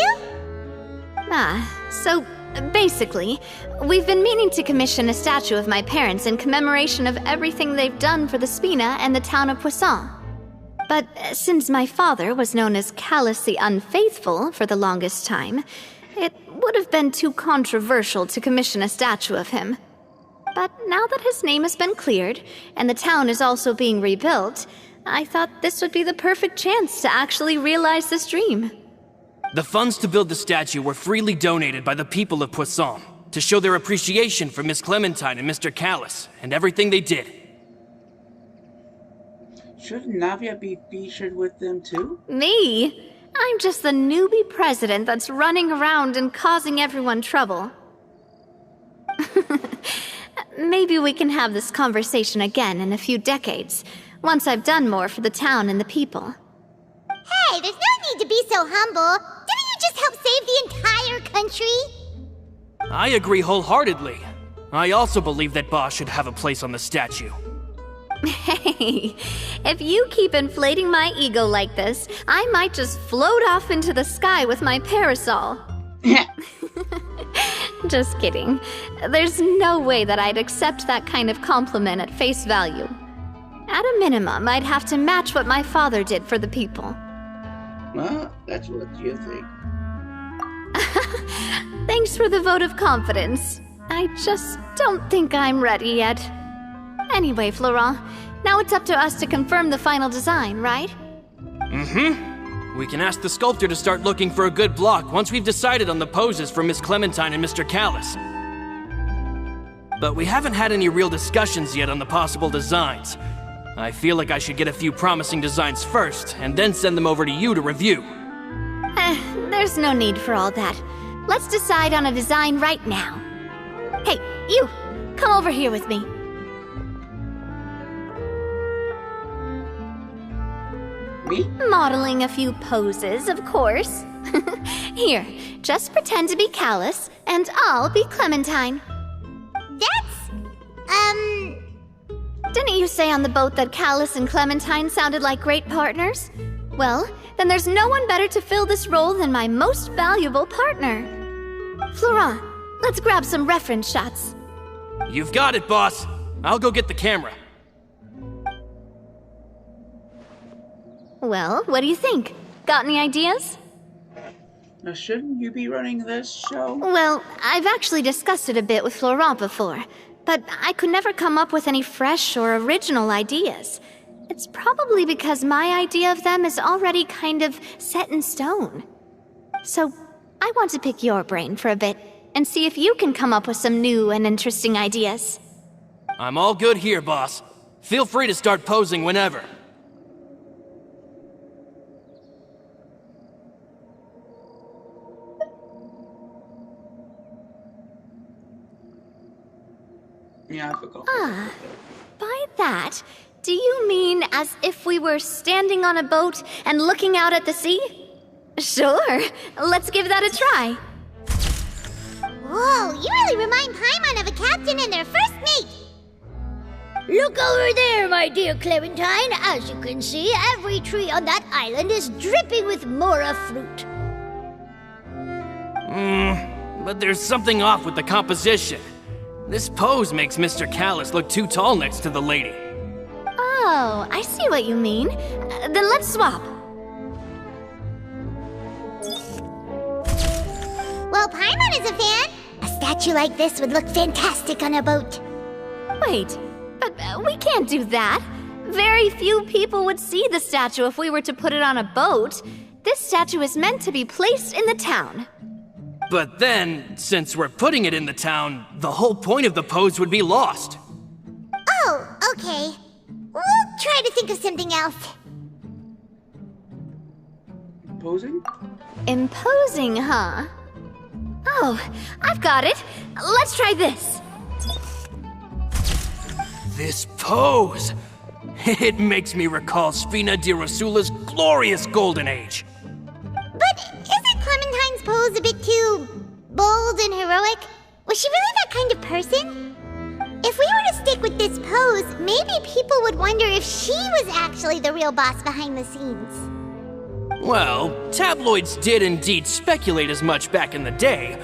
S3: So basically, we've been meaning to commission a statue of my parents in commemoration of everything they've done for the Spina and the town of Poisson. But since my father was known as Callus the Unfaithful for the longest time, it would have been too controversial to commission a statue of him. But now that his name has been cleared, and the town is also being rebuilt, I thought this would be the perfect chance to actually realize this dream.
S6: The funds to build the statue were freely donated by the people of Poisson to show their appreciation for Miss Clementine and Mr. Callus and everything they did.
S1: Shouldn't Navia be featured with them too?
S3: Me? I'm just the newbie president that's running around and causing everyone trouble. Maybe we can have this conversation again in a few decades, once I've done more for the town and the people.
S2: Hey, there's no need to be so humble. Didn't you just help save the entire country?
S6: I agree wholeheartedly. I also believe that Boss should have a place on the statue.
S3: Hey, if you keep inflating my ego like this, I might just float off into the sky with my parasol. Just kidding. There's no way that I'd accept that kind of compliment at face value. At a minimum, I'd have to match what my father did for the people.
S1: Well, that's what you think.
S3: Thanks for the vote of confidence. I just don't think I'm ready yet. Anyway, Florent, now it's up to us to confirm the final design, right?
S6: We can ask the sculptor to start looking for a good block once we've decided on the poses for Miss Clementine and Mr. Callis. But we haven't had any real discussions yet on the possible designs. I feel like I should get a few promising designs first, and then send them over to you to review.
S3: There's no need for all that. Let's decide on a design right now. Hey, you! Come over here with me.
S1: Me?
S3: Modeling a few poses, of course. Here, just pretend to be Callis, and I'll be Clementine. Didn't you say on the boat that Callis and Clementine sounded like great partners? Well, then there's no one better to fill this role than my most valuable partner. Florent, let's grab some reference shots.
S6: You've got it, boss. I'll go get the camera.
S3: Well, what do you think? Got any ideas?
S1: Now, shouldn't you be running this show?
S3: Well, I've actually discussed it a bit with Florent before, but I could never come up with any fresh or original ideas. It's probably because my idea of them is already kind of set in stone. So, I want to pick your brain for a bit and see if you can come up with some new and interesting ideas.
S6: I'm all good here, boss. Feel free to start posing whenever.
S1: Yeah, I forgot.
S3: By that, do you mean as if we were standing on a boat and looking out at the sea? Sure, let's give that a try.
S2: Whoa, you really remind Paimon of a captain and their first mate. Look over there, my dear Clementine. As you can see, every tree on that island is dripping with mora fruit.
S6: But there's something off with the composition. This pose makes Mr. Callis look too tall next to the lady.
S3: Oh, I see what you mean. Then let's swap.
S2: Well, Paimon is a fan. A statue like this would look fantastic on a boat.
S3: Wait, but we can't do that. Very few people would see the statue if we were to put it on a boat. This statue is meant to be placed in the town.
S6: But then, since we're putting it in the town, the whole point of the pose would be lost.
S2: Oh, okay. We'll try to think of something else.
S1: Posing?
S3: Imposing, huh? Oh, I've got it. Let's try this.
S6: This pose! It makes me recall Spina di Rosula's glorious golden age.
S2: But isn't Clementine's pose a bit too bold and heroic? Was she really that kind of person? If we were to stick with this pose, maybe people would wonder if she was actually the real boss behind the scenes.
S6: Well, tabloids did indeed speculate as much back in the day,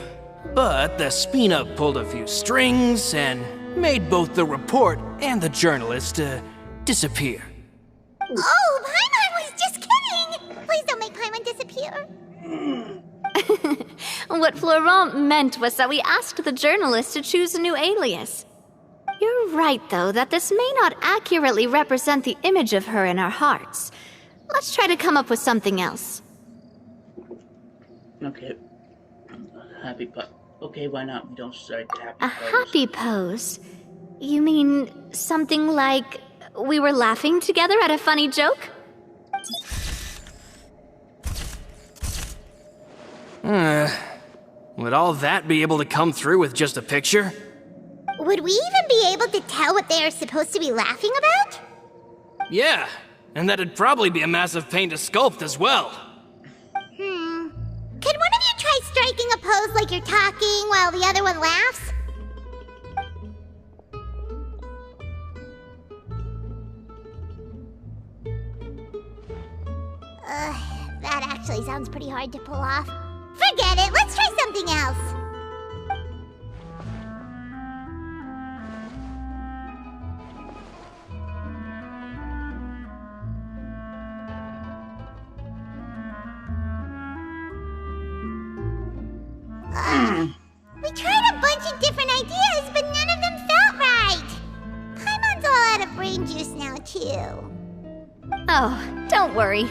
S6: but the Spina pulled a few strings and made both the report and the journalist disappear.
S2: Oh, Paimon was just kidding! Please don't make Paimon disappear.
S3: What Florent meant was that we asked the journalist to choose a new alias. You're right, though, that this may not accurately represent the image of her in our hearts. Let's try to come up with something else.
S1: Okay. Happy pose. Okay, why not? We don't start the happy
S3: A
S1: pose.
S3: happy pose? You mean something like we were laughing together at a funny joke?
S6: Would all that be able to come through with just a picture?
S2: Would we even be able to tell what they are supposed to be laughing about?
S6: Yeah, and that'd probably be a massive pain to sculpt as well.
S2: Could one of you try striking a pose like you're talking while the other one laughs? That actually sounds pretty hard to pull off. Forget it, let's try something else. We tried a bunch of different ideas, but none of them felt right. Paimon's all out of brain juice now, too.
S3: Oh, don't worry.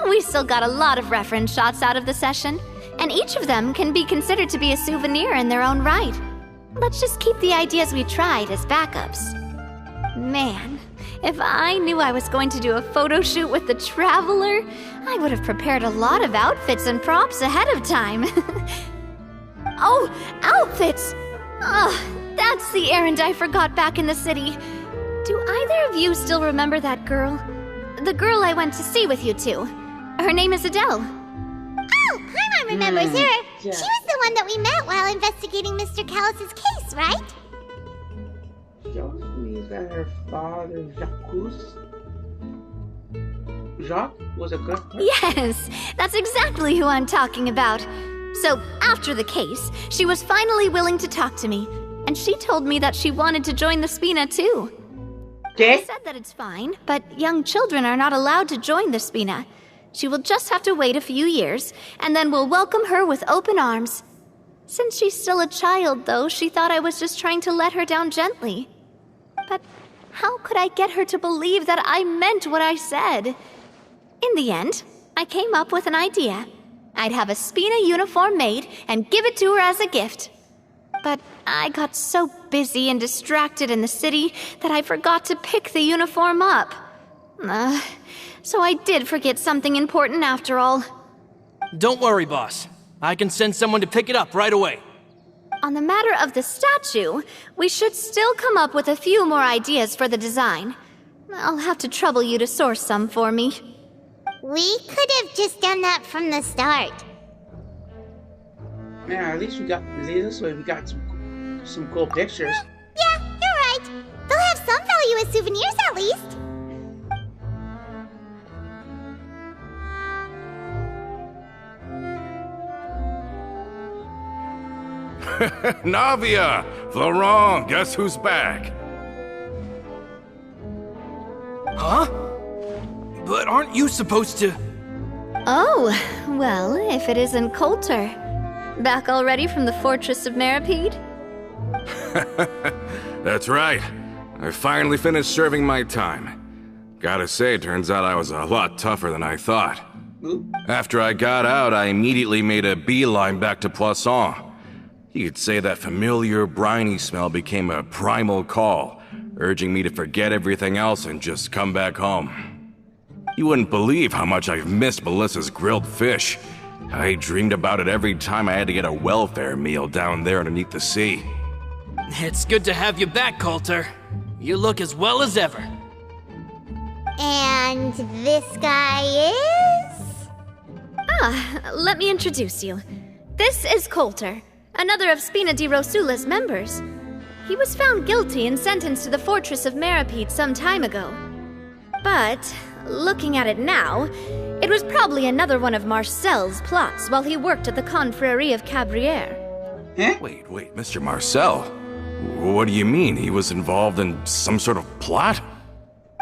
S3: We still got a lot of reference shots out of the session, and each of them can be considered to be a souvenir in their own right. Let's just keep the ideas we tried as backups. Man, if I knew I was going to do a photo shoot with the Traveler, I would have prepared a lot of outfits and props ahead of time. Oh, outfits! That's the errand I forgot back in the city. Do either of you still remember that girl? The girl I went to see with you two. Her name is Adele.
S2: Oh, Paimon remembers her.
S1: Yeah.
S2: She was the one that we met while investigating Mr. Callus's case, right?
S1: Shows me that her father, Jacques, was a good person.
S3: Yes, that's exactly who I'm talking about. So, after the case, she was finally willing to talk to me, and she told me that she wanted to join the Spina too. I
S1: Okay.
S3: said that it's fine, but young children are not allowed to join the Spina. She will just have to wait a few years, and then we'll welcome her with open arms. Since she's still a child, though, she thought I was just trying to let her down gently. But how could I get her to believe that I meant what I said? In the end, I came up with an idea. I'd have a Spina uniform made and give it to her as a gift. But I got so busy and distracted in the city that I forgot to pick the uniform up. So I did forget something important after all.
S6: Don't worry, boss. I can send someone to pick it up right away.
S3: On the matter of the statue, we should still come up with a few more ideas for the design. I'll have to trouble you to source some for me.
S2: We could have just done that from the start.
S1: Yeah, at least we got some cool pictures.
S2: Yeah, you're right. They'll have some value as souvenirs at least.
S7: Navia! Florent, guess who's back?
S6: Huh? But aren't you supposed to...
S3: Oh, well, if it isn't Coulter. Back already from the Fortress of Meripede?
S7: That's right. I finally finished serving my time. Gotta say, turns out I was a lot tougher than I thought.
S1: Oop.
S7: After I got out, I immediately made a beeline back to Poisson. You could say that familiar briny smell became a primal call, urging me to forget everything else and just come back home. You wouldn't believe how much I've missed Melissa's grilled fish. I dreamed about it every time I had to get a welfare meal down there underneath the sea.
S6: It's good to have you back, Coulter. You look as well as ever.
S2: And this guy is?
S3: Let me introduce you. This is Coulter, another of Spina di Rosula's members. He was found guilty and sentenced to the Fortress of Meripede some time ago. But, looking at it now, it was probably another one of Marcel's plots while he worked at the Confrérie of Cabrières.
S1: Huh?
S7: Wait, Mr. Marcel? What do you mean? He was involved in some sort of plot?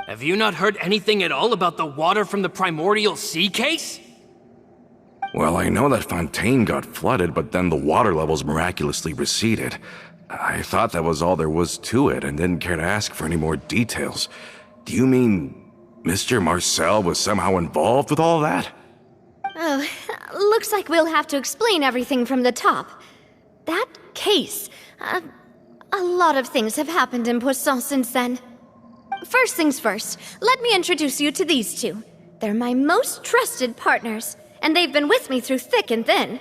S6: Have you not heard anything at all about the water from the primordial sea case?
S7: Well, I know that Fontaine got flooded, but then the water levels miraculously receded. I thought that was all there was to it and didn't care to ask for any more details. Do you mean Mr. Marcel was somehow involved with all that?
S3: Oh, looks like we'll have to explain everything from the top. That case, a lot of things have happened in Poisson since then. First things first, let me introduce you to these two. They're my most trusted partners, and they've been with me through thick and thin.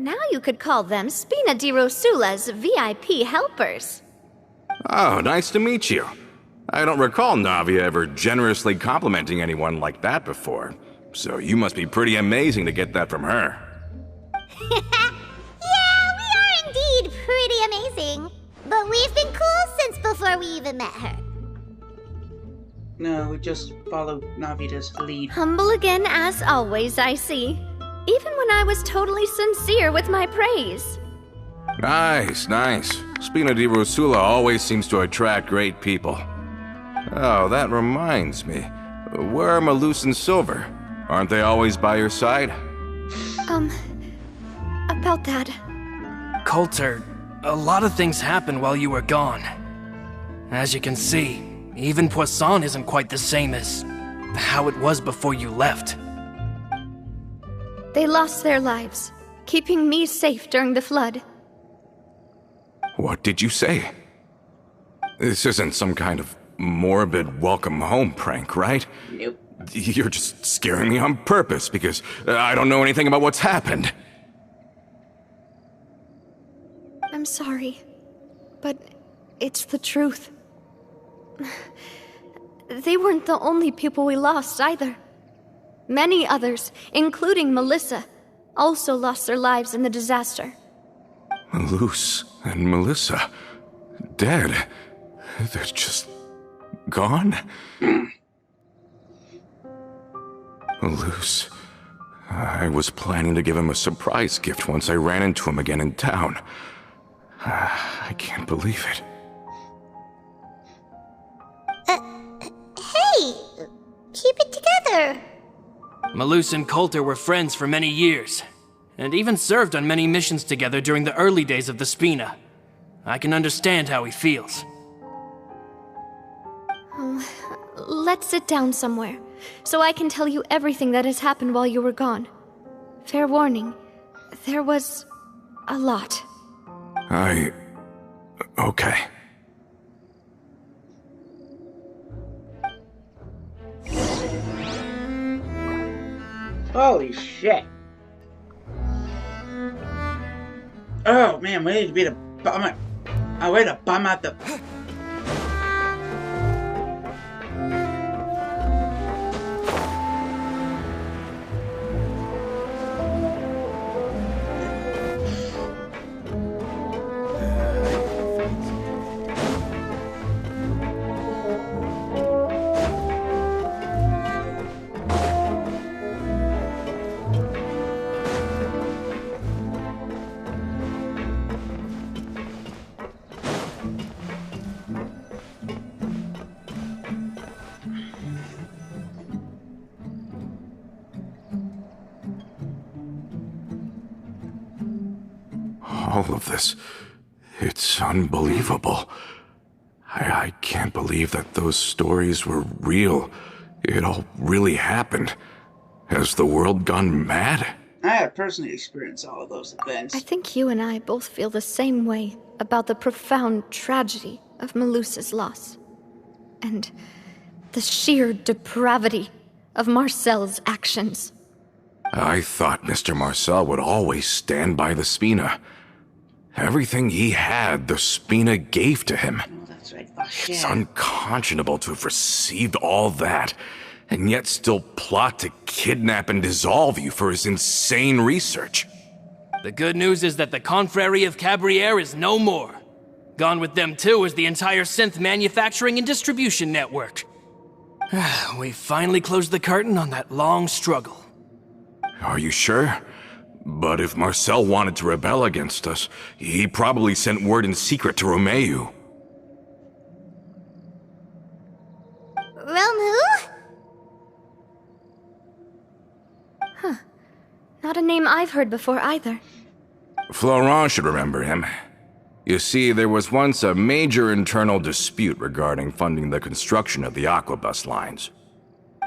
S3: Now you could call them Spina di Rosula's VIP helpers.
S7: Oh, nice to meet you. I don't recall Navia ever generously complimenting anyone like that before. So you must be pretty amazing to get that from her.
S2: Yeah, we are indeed pretty amazing. But we've been cool since before we even met her.
S1: No, we just followed Navia's lead.
S3: Humble again as always, I see. Even when I was totally sincere with my praise.
S7: Nice, nice. Spina di Rosula always seems to attract great people. Oh, that reminds me. Where are Malus and Silver? Aren't they always by your side?
S3: About that.
S6: Coulter, a lot of things happened while you were gone. As you can see, even Poisson isn't quite the same as how it was before you left.
S3: They lost their lives, keeping me safe during the flood.
S7: What did you say? This isn't some kind of morbid welcome home prank, right?
S1: Nope.
S7: You're just scaring me on purpose because I don't know anything about what's happened.
S3: I'm sorry, but it's the truth. They weren't the only people we lost either. Many others, including Melissa, also lost their lives in the disaster.
S7: Malus and Melissa, dead. They're just gone? Malus, I was planning to give him a surprise gift once I ran into him again in town. I can't believe it.
S2: Hey, keep it together.
S6: Malus and Coulter were friends for many years, and even served on many missions together during the early days of the Spina. I can understand how he feels.
S3: Let's sit down somewhere, so I can tell you everything that has happened while you were gone. Fair warning, there was a lot.
S7: Okay.
S1: Holy shit. Oh man, we need to beat a bum. I way to bum out the.
S7: All of this, it's unbelievable. I can't believe that those stories were real. It all really happened. Has the world gone mad?
S1: I have personally experienced all of those events.
S3: I think you and I both feel the same way about the profound tragedy of Melusa's loss. And the sheer depravity of Marcel's actions.
S7: I thought Mr. Marcel would always stand by the Spina. Everything he had, the Spina gave to him.
S1: Oh, that's right. Fuck
S7: It's
S1: yeah.
S7: unconscionable to have received all that, and yet still plot to kidnap and dissolve you for his insane research.
S6: The good news is that the Confrérie of Cabriere is no more. Gone with them too is the entire synth manufacturing and distribution network. We finally closed the curtain on that long struggle.
S7: Are you sure? But if Marcel wanted to rebel against us, he probably sent word in secret to Romeu.
S2: Romu?
S3: Not a name I've heard before either.
S7: Florent should remember him. You see, there was once a major internal dispute regarding funding the construction of the Aquabus lines.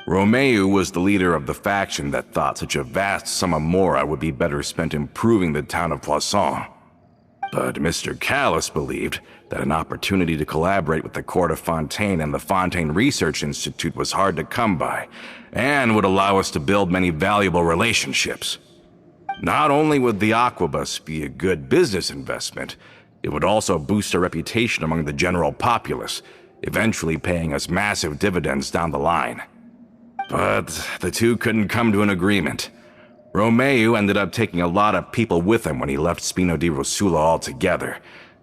S7: Romeu was the leader of the faction that thought such a vast sum of mora would be better spent improving the town of Poisson. But Mr. Callis believed that an opportunity to collaborate with the court of Fontaine and the Fontaine Research Institute was hard to come by, and would allow us to build many valuable relationships. Not only would the Aquabus be a good business investment, it would also boost our reputation among the general populace, eventually paying us massive dividends down the line. But the two couldn't come to an agreement. Romeu ended up taking a lot of people with him when he left Spina di Rosula altogether,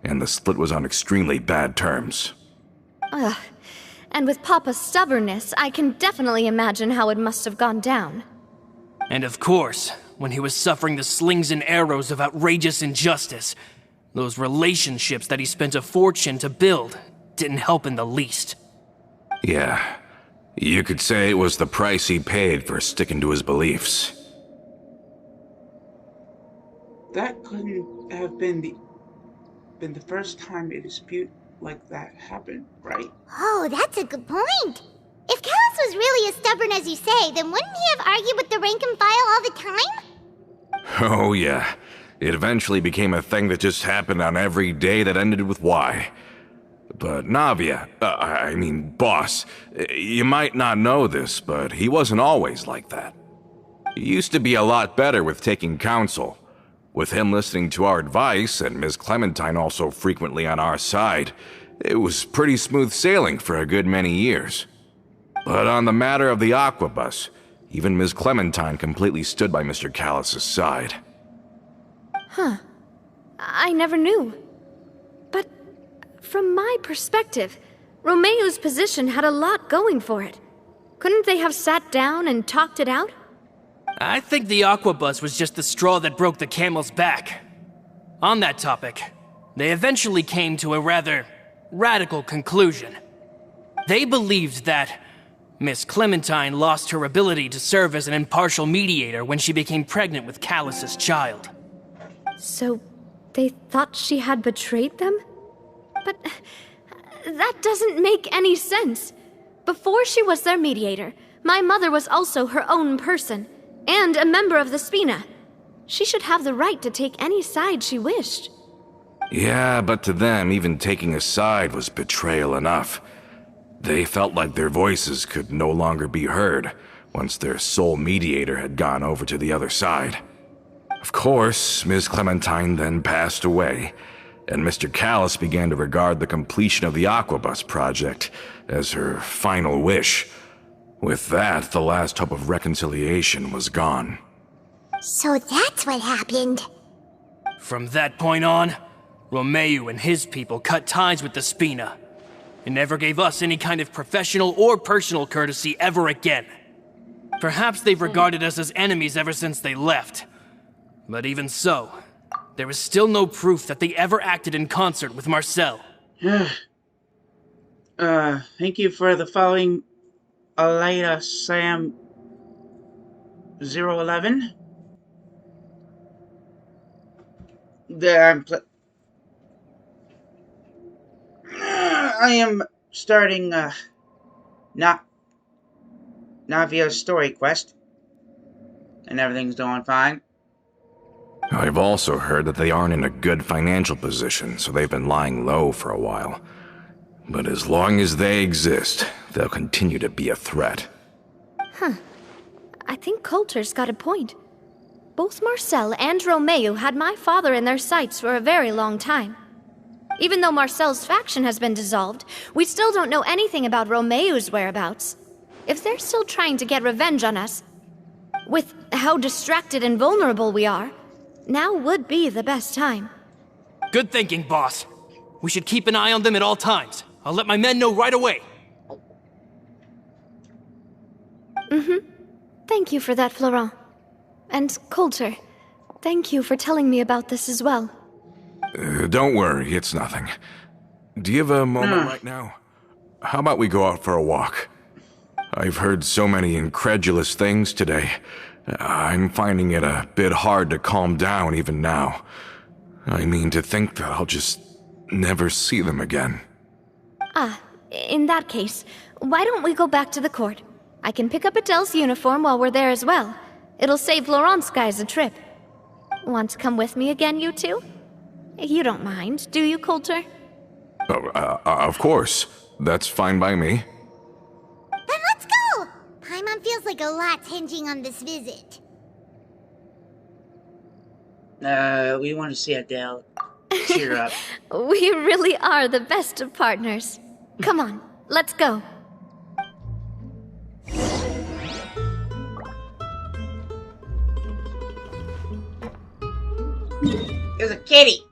S7: and the split was on extremely bad terms.
S3: Ugh. And with Papa's stubbornness, I can definitely imagine how it must have gone down.
S6: And of course, when he was suffering the slings and arrows of outrageous injustice, those relationships that he spent a fortune to build didn't help in the least.
S7: Yeah, you could say it was the price he paid for sticking to his beliefs.
S1: That couldn't have been the first time a dispute like that happened, right?
S2: Oh, that's a good point. If Callus was really as stubborn as you say, then wouldn't he have argued with the rank and file all the time?
S7: Oh yeah, it eventually became a thing that just happened on every day that ended with Y. But Navia, Boss, you might not know this, but he wasn't always like that. He used to be a lot better with taking counsel. With him listening to our advice, and Ms. Clementine also frequently on our side, it was pretty smooth sailing for a good many years. But on the matter of the Aquabus, even Ms. Clementine completely stood by Mr. Callus's side.
S3: Huh. I never knew. But from my perspective, Romeu's position had a lot going for it. Couldn't they have sat down and talked it out?
S6: I think the Aquabus was just the straw that broke the camel's back. On that topic, they eventually came to a rather radical conclusion. They believed that Miss Clementine lost her ability to serve as an impartial mediator when she became pregnant with Callus's child.
S3: So, they thought she had betrayed them? But that doesn't make any sense. Before she was their mediator, my mother was also her own person, and a member of the Spina. She should have the right to take any side she wished.
S7: Yeah, but to them, even taking a side was betrayal enough. They felt like their voices could no longer be heard once their sole mediator had gone over to the other side. Of course, Ms. Clementine then passed away, and Mr. Callus began to regard the completion of the Aquabus project as her final wish. With that, the last hope of reconciliation was gone.
S2: So that's what happened.
S6: From that point on, Romeu and his people cut ties with the Spina, and never gave us any kind of professional or personal courtesy ever again. Perhaps they've regarded us as enemies ever since they left. But even so, there is still no proof that they ever acted in concert with Marcel.
S1: Thank you for the following Alida Sam 011. I am starting Navia's story quest, and everything's going fine.
S7: I've also heard that they aren't in a good financial position, so they've been lying low for a while. But as long as they exist, they'll continue to be a threat.
S3: Huh. I think Coulter's got a point. Both Marcel and Romeu had my father in their sights for a very long time. Even though Marcel's faction has been dissolved, we still don't know anything about Romeu's whereabouts. If they're still trying to get revenge on us, with how distracted and vulnerable we are, now would be the best time.
S6: Good thinking, boss. We should keep an eye on them at all times. I'll let my men know right away.
S3: Thank you for that, Florent. And Coulter, thank you for telling me about this as well.
S7: Don't worry, it's nothing. Do you have a moment right now? How about we go out for a walk? I've heard so many incredulous things today. I'm finding it a bit hard to calm down even now. I mean, to think that I'll just never see them again.
S3: In that case, why don't we go back to the court? I can pick up Adele's uniform while we're there as well. It'll save Laurent's guys a trip. Want to come with me again, you two? You don't mind, do you, Coulter?
S7: Of course. That's fine by me.
S2: Then let's go! Paimon feels like a lot's hinging on this visit.
S1: We want to see Adele. Cheer up.
S3: We really are the best of partners. Come on, let's go.
S1: There's a kitty!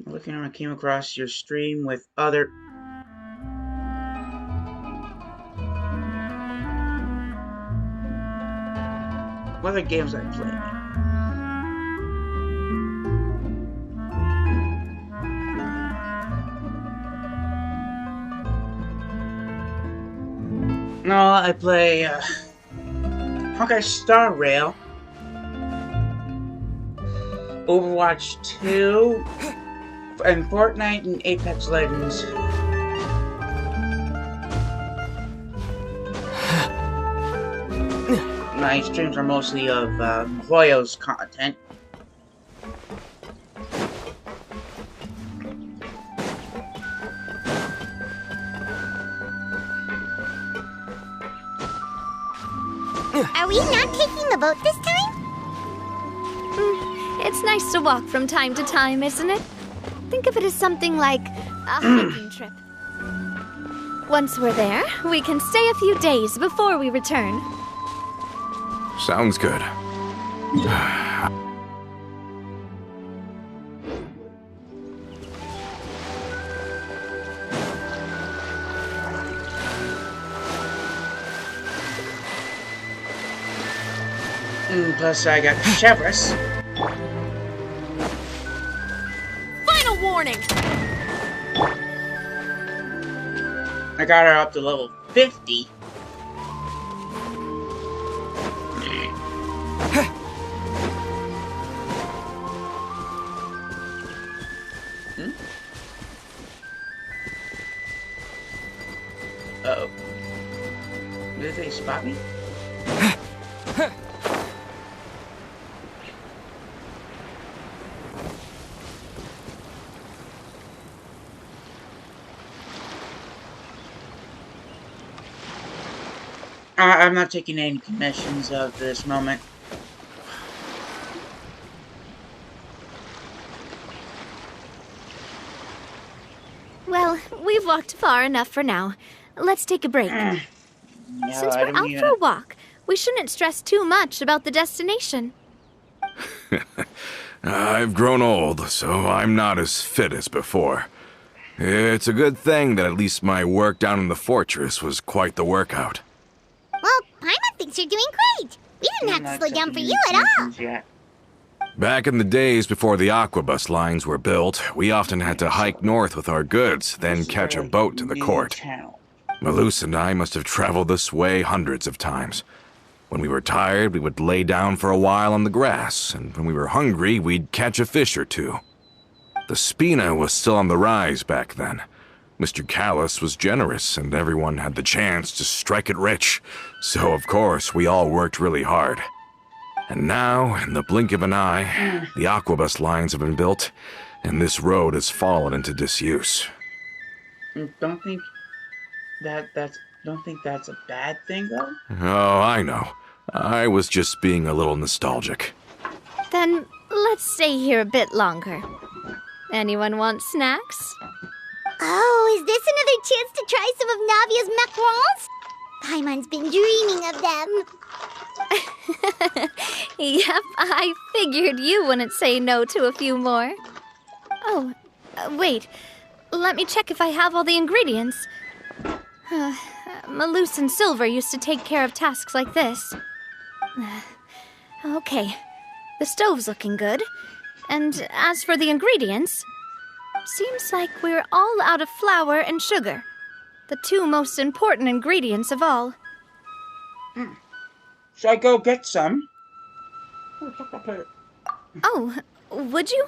S1: Looking around, I came across your stream with other... What other games I played? No, I play, Honkai Star Rail, Overwatch 2, and Fortnite and Apex Legends. My streams are mostly of Hoyo's content.
S2: Are we not taking the boat this time?
S3: It's nice to walk from time to time, isn't it? Think of it as something like a hiking trip. Once we're there, we can stay a few days before we return.
S7: Sounds good.
S1: Plus, I got Chevrolet.
S5: Final warning!
S1: I got her up to level 50. Uh-oh. Did they spot me? I'm not taking any commissions of this moment.
S3: Well, we've walked far enough for now. Let's take a break.
S1: No,
S3: Since we're out for a walk, we shouldn't stress too much about the destination.
S7: I've grown old, so I'm not as fit as before. It's a good thing that at least my work down in the fortress was quite the workout.
S2: Well, Paimon thinks you're doing great. We didn't have to slow down for you at all.
S1: Yet.
S7: Back in the days before the aquabus lines were built, we often had to hike north with our goods, then catch a boat to the court. Malus and I must have traveled this way hundreds of times. When we were tired, we would lay down for a while on the grass, and when we were hungry, we'd catch a fish or two. The Spina was still on the rise back then. Mr. Callus was generous, and everyone had the chance to strike it rich. So, of course, we all worked really hard. And now, in the blink of an eye, the aquabus lines have been built, and this road has fallen into disuse.
S1: Don't think that's a bad thing, though?
S7: Oh, I know. I was just being a little nostalgic.
S3: Then let's stay here a bit longer. Anyone want snacks?
S2: Oh, is this another chance to try some of Navia's macarons? Paimon's been dreaming of them.
S3: Yep, I figured you wouldn't say no to a few more. Oh, wait. Let me check if I have all the ingredients. Malus and Silver used to take care of tasks like this. Okay, the stove's looking good. And as for the ingredients, seems like we're all out of flour and sugar. The two most important ingredients of all.
S1: Should I go get some?
S3: Oh, would you?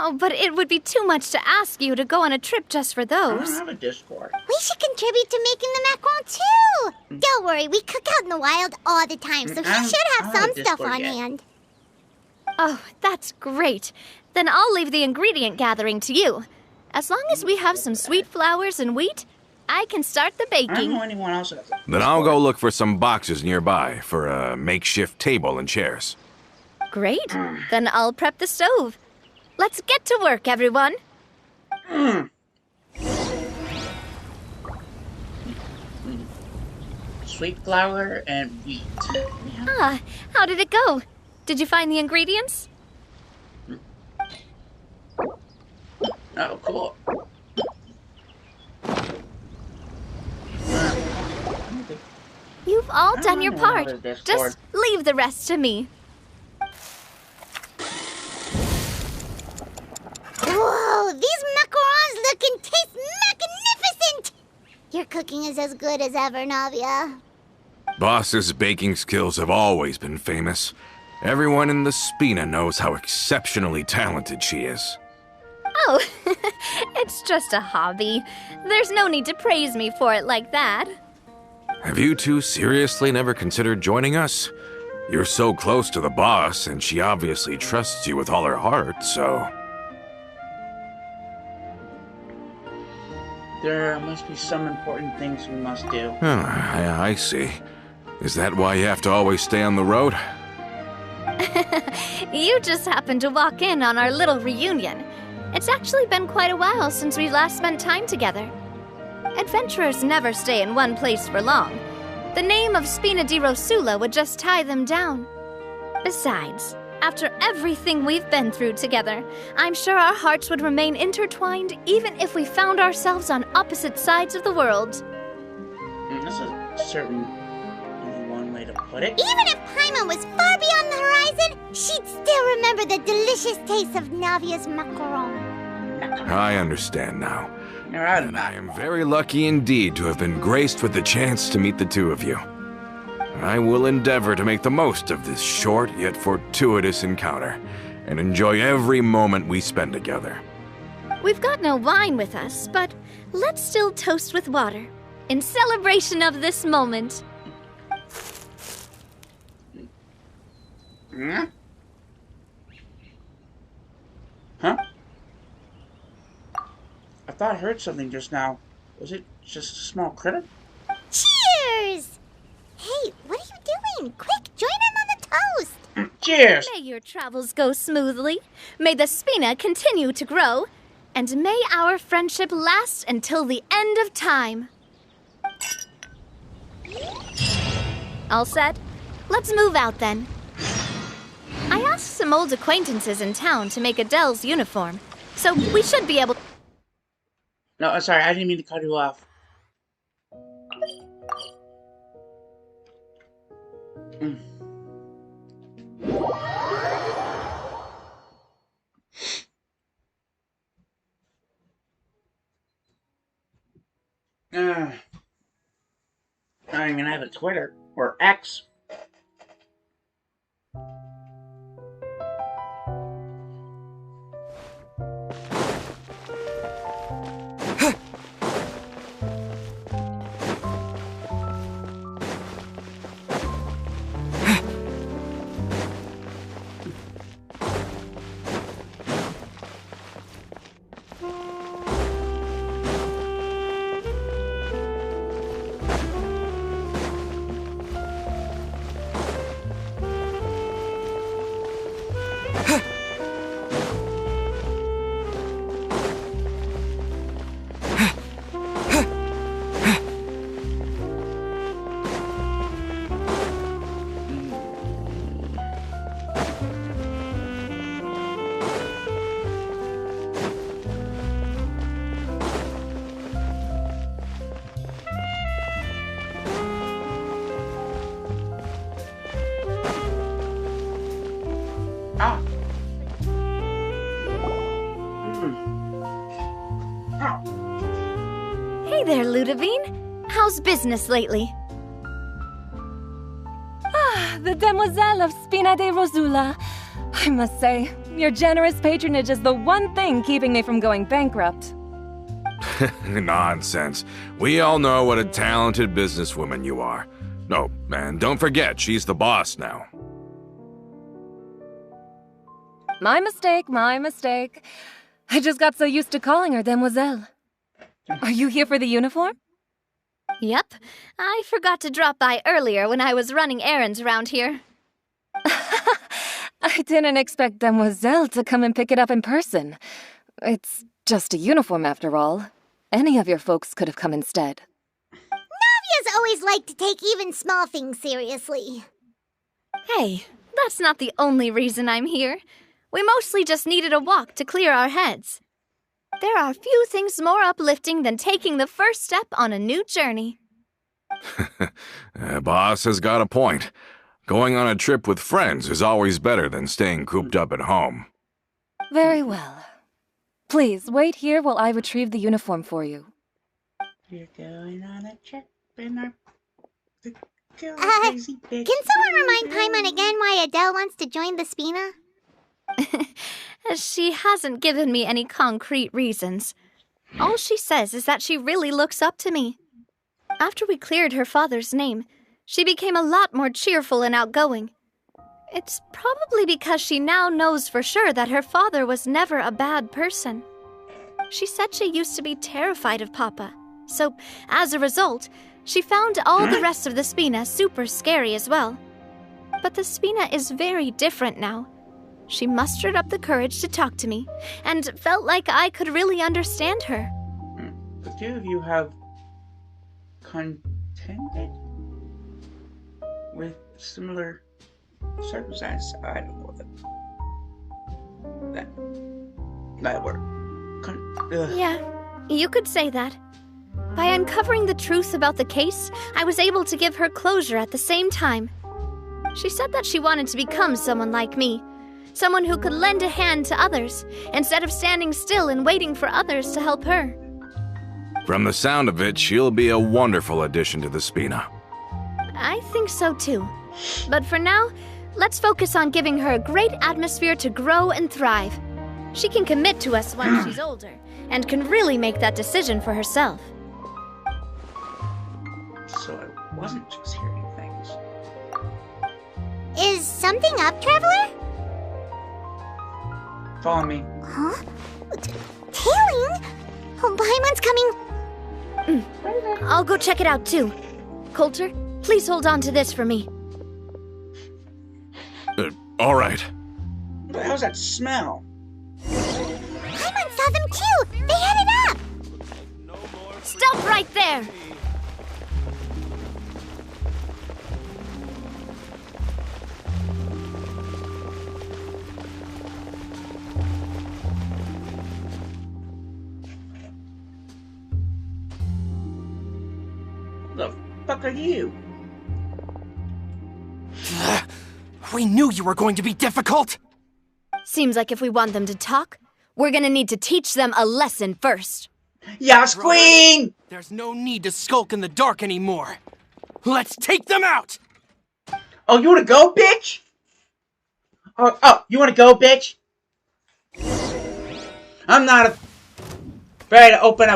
S3: Oh, but it would be too much to ask you to go on a trip just for
S1: I
S3: those.
S1: don't have a Discord.
S2: We should contribute to making the macaron too. Don't worry, we cook out in the wild all the time, so he
S1: I
S2: should
S1: don't
S2: have
S1: have
S2: some
S1: a
S2: stuff
S1: Discord
S2: on
S1: yet.
S2: hand.
S3: Oh, that's great. Then I'll leave the ingredient gathering to you. As long as we have some sweet flowers and wheat, I can start the
S1: I don't
S3: baking.
S1: know anyone else that has it.
S7: Then I'll go look for some boxes nearby for a makeshift table and chairs.
S3: Great. Then I'll prep the stove. Let's get to work, everyone.
S1: Sweet flour and wheat.
S3: Ah, how did it go? Did you find the ingredients?
S1: Oh, cool.
S3: You've all
S1: I
S3: done your
S1: don't know
S3: part.
S1: what this
S3: Just leave the rest to me.
S2: Whoa, these macarons look and taste magnificent! Your cooking is as good as ever, Navia.
S7: Boss's baking skills have always been famous. Everyone in the Spina knows how exceptionally talented she is.
S3: Oh, it's just a hobby. There's no need to praise me for it like that.
S7: Have you two seriously never considered joining us? You're so close to the boss, and she obviously trusts you with all her heart, so...
S1: There must be some important things we must do.
S7: I see. Is that why you have to always stay on the road?
S3: You just happened to walk in on our little reunion. It's actually been quite a while since we last spent time together. Adventurers never stay in one place for long. The name of Spina di Rosula would just tie them down. Besides, after everything we've been through together, I'm sure our hearts would remain intertwined even if we found ourselves on opposite sides of the world.
S1: This is certainly one way to put it.
S2: Even if Paimon was far beyond the horizon, she'd still remember the delicious taste of Navia's macaron.
S7: I understand now.
S1: You're out of
S7: And I
S1: that.
S7: am very lucky indeed to have been graced with the chance to meet the two of you. I will endeavor to make the most of this short yet fortuitous encounter, and enjoy every moment we spend together.
S3: We've got no wine with us, but let's still toast with water, in celebration of this moment.
S1: Hmm? Huh? I thought I heard something just now. Was it just a small critter?
S2: Cheers! Hey, what are you doing? Quick, join in on the toast!
S1: Cheers!
S3: May your travels go smoothly, may the Spina continue to grow, and may our friendship last until the end of time. All set? Let's move out then. I asked some old acquaintances in town to make Adele's uniform, so we should be able...
S1: No, I'm sorry, I didn't mean to cut you off. I don't even have a Twitter or X. Ah.
S3: Hey there, Ludovine. How's business lately?
S8: The Demoiselle of Spina de Rosula. I must say, your generous patronage is the one thing keeping me from going bankrupt.
S7: Nonsense. We all know what a talented businesswoman you are. No, and don't forget, she's the boss now.
S8: My mistake, my mistake. I just got so used to calling her Demoiselle. Are you here for the uniform?
S3: Yep, I forgot to drop by earlier when I was running errands around here.
S8: I didn't expect Demoiselle to come and pick it up in person. It's just a uniform after all. Any of your folks could have come instead.
S2: Navia's always liked to take even small things seriously.
S3: Hey, that's not the only reason I'm here. We mostly just needed a walk to clear our heads. There are few things more uplifting than taking the first step on a new journey.
S7: Boss has got a point. Going on a trip with friends is always better than staying cooped up at home.
S8: Very well. Please, wait here while I retrieve the uniform for you.
S1: You're going on a trip in our...
S2: Can someone remind Paimon again why Adele wants to join the Spina?
S3: She hasn't given me any concrete reasons. All she says is that she really looks up to me. After we cleared her father's name, she became a lot more cheerful and outgoing. It's probably because she now knows for sure that her father was never a bad person. She said she used to be terrified of Papa, so as a result, she found all the rest of the Spina super scary as well. But the Spina is very different now. She mustered up the courage to talk to me, and felt like I could really understand her.
S1: The two of you have contended with similar circumstances. I don't know that word.
S3: Yeah, you could say that. By uncovering the truth about the case, I was able to give her closure at the same time. She said that she wanted to become someone like me, someone who could lend a hand to others, instead of standing still and waiting for others to help her.
S7: From the sound of it, she'll be a wonderful addition to the Spina.
S3: I think so too. But for now, let's focus on giving her a great atmosphere to grow and thrive. She can commit to us once she's older, and can really make that decision for herself.
S1: So I wasn't just hearing things.
S2: Is something up, Traveler?
S1: Follow me.
S2: Huh? Tailing? Oh, Paimon's coming.
S3: I'll go check it out too. Coulter, please hold on to this for me.
S7: All right.
S1: What the hell's that smell?
S2: Paimon saw them too! They headed up!
S3: Stop right there!
S1: The fuck are you?
S6: We knew you were going to be difficult!
S3: Seems like if we want them to talk, we're gonna need to teach them a lesson first.
S1: Yes, Queen!
S6: There's no need to skulk in the dark anymore. Let's take them out!
S1: Oh, you wanna go, bitch? Oh, you wanna go, bitch? I'm not afraid to open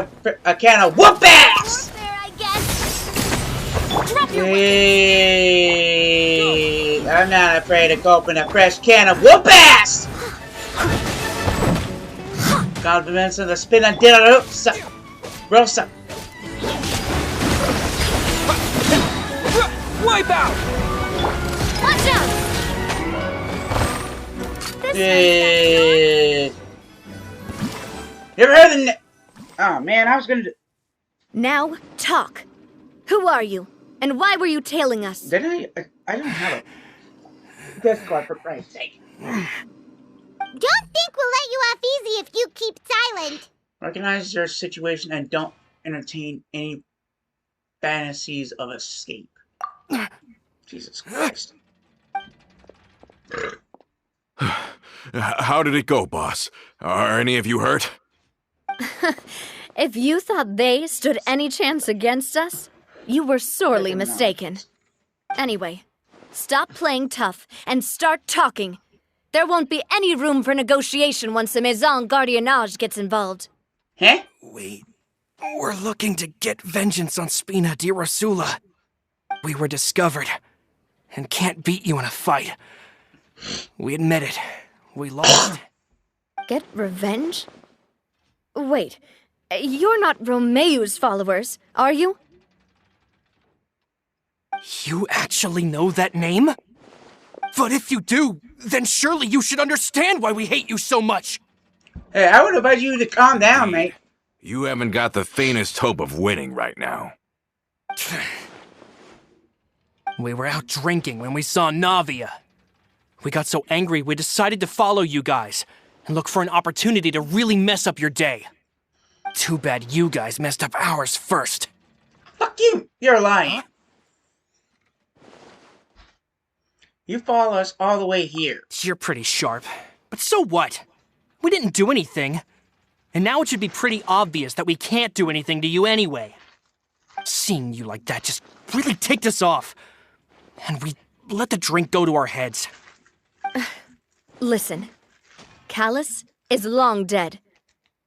S1: a can of whoop ass!
S3: There, I guess. Drop your
S1: Hey, I'm not afraid to open a fresh can of whoop ass! Compliments of the Spina di Rosa.
S6: Wipe out!
S3: Watch out!
S1: Hey. You ever heard the Oh man, I was gonna do...
S3: Now, talk. Who are you? And why were you tailing us?
S1: Did I don't have a Discord, for Christ's sake.
S2: Don't think we'll let you off easy if you keep silent.
S1: Recognize your situation and don't entertain any fantasies of escape. Jesus Christ.
S7: How did it go, boss? Are any of you hurt?
S3: If you thought they stood any chance against us, you were sorely mistaken. Anyway, stop playing tough and start talking. There won't be any room for negotiation once the Maison Gardiennage gets involved.
S1: Huh?
S6: We're looking to get vengeance on Spina di Rosula. We were discovered, and can't beat you in a fight. We admit it. We lost.
S3: Get revenge? Wait, you're not Romeu's followers, are you?
S6: You actually know that name? But if you do, then surely you should understand why we hate you so much!
S1: Hey, I would advise you to calm down, mate.
S7: You haven't got the faintest hope of winning right now.
S6: We were out drinking when we saw Navia. We got so angry we decided to follow you guys and look for an opportunity to really mess up your day. Too bad you guys messed up ours first.
S1: Fuck you! You're lying. You follow us all the way here.
S6: You're pretty sharp, but so what? We didn't do anything. And now it should be pretty obvious that we can't do anything to you anyway. Seeing you like that just really ticked us off. And we let the drink go to our heads.
S3: Listen, Callus is long dead.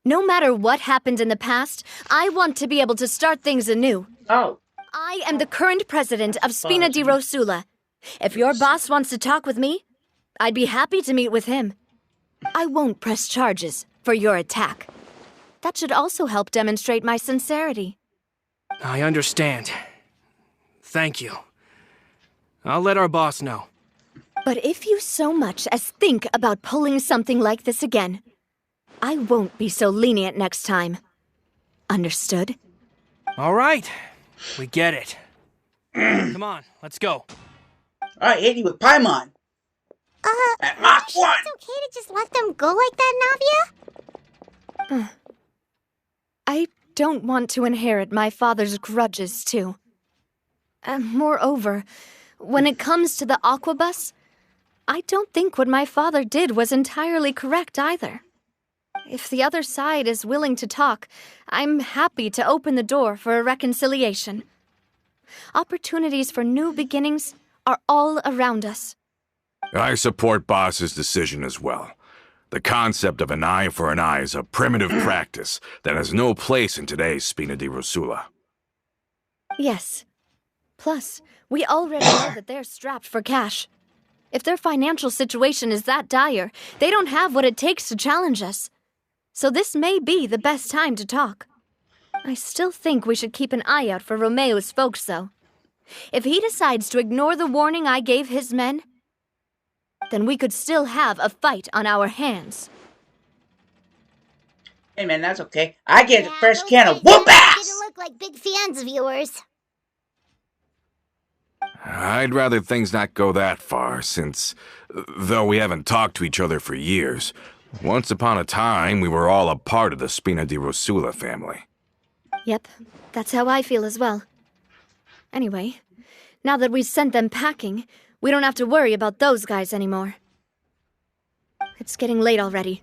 S3: No matter what happened in the past, I want to be able to start things anew.
S1: Oh.
S3: I am the current president of Spina di Rosula. If your boss wants to talk with me, I'd be happy to meet with him. I won't press charges for your attack. That should also help demonstrate my sincerity.
S6: I understand. Thank you. I'll let our boss know.
S3: But if you so much as think about pulling something like this again, I won't be so lenient next time. Understood?
S6: All right. We get it. Come on, let's go.
S1: I hit you with Paimon. At Mach 1.
S2: It's okay to just let them go like that, Navia?
S3: I don't want to inherit my father's grudges, too. Moreover, when it comes to the Aquabus, I don't think what my father did was entirely correct either. If the other side is willing to talk, I'm happy to open the door for a reconciliation. Opportunities for new beginnings are all around us.
S7: I support Boss's decision as well. The concept of an eye for an eye is a primitive practice that has no place in today's Spina di Rosula.
S3: Yes. Plus, we already know that they're strapped for cash. If their financial situation is that dire, they don't have what it takes to challenge us. So this may be the best time to talk. I still think we should keep an eye out for Romeo's folks, though. If he decides to ignore the warning I gave his men, then we could still have a fight on our hands.
S1: Hey man, that's okay. I get the first
S2: those
S1: can of
S2: guys
S1: whoop ass!
S2: didn't look like big fans of yours.
S7: I'd rather things not go that far, since, though we haven't talked to each other for years, once upon a time we were all a part of the Spina di Rosula family.
S3: Yep, that's how I feel as well. Anyway, now that we've sent them packing, we don't have to worry about those guys anymore. It's getting late already,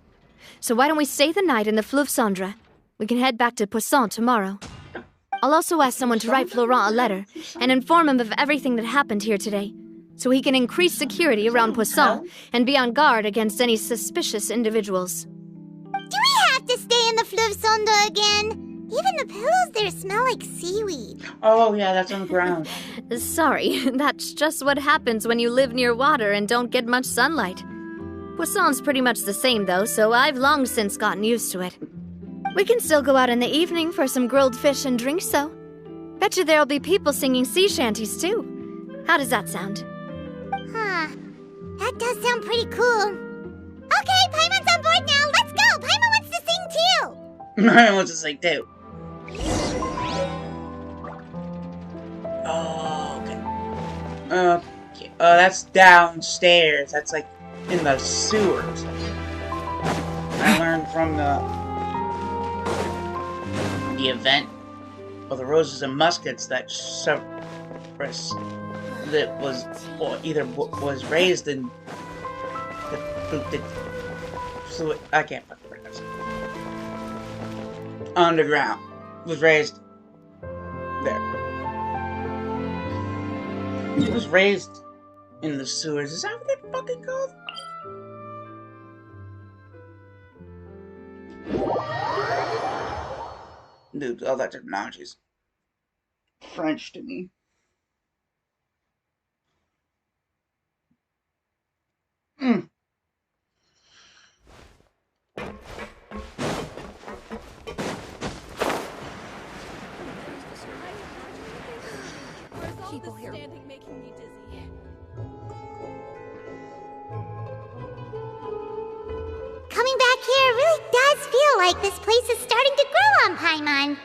S3: so why don't we stay the night in the Fleuve Cendre? We can head back to Poisson tomorrow. I'll also ask someone to write Florent a letter and inform him of everything that happened here today, so he can increase security around Poisson and be on guard against any suspicious individuals.
S2: Do we have to stay in the Fleuve Cendre again? Even the pillows there smell like seaweed.
S1: Oh yeah, that's on the ground.
S3: Sorry, that's just what happens when you live near water and don't get much sunlight. Poisson's pretty much the same though, so I've long since gotten used to it. We can still go out in the evening for some grilled fish and drinks, though. Betcha there'll be people singing sea shanties too. How does that sound?
S2: Huh. That does sound pretty cool. Okay, Paimon's on board now. Let's go. Paimon wants to sing too.
S1: I want to say too. Oh, okay. Okay. Oh, that's downstairs. That's like in the sewers. I learned from the event of the Roses and Muskets that Cerberus that was either was raised in the fluid. I can't fucking pronounce it. Underground. Was raised there. He was raised in the sewers. Is that what they're fucking called? Dude, all that terminology is French to me.
S5: Keep people here. Standing making me dizzy.
S2: Coming back here really does feel like this place is starting to grow on Paimon.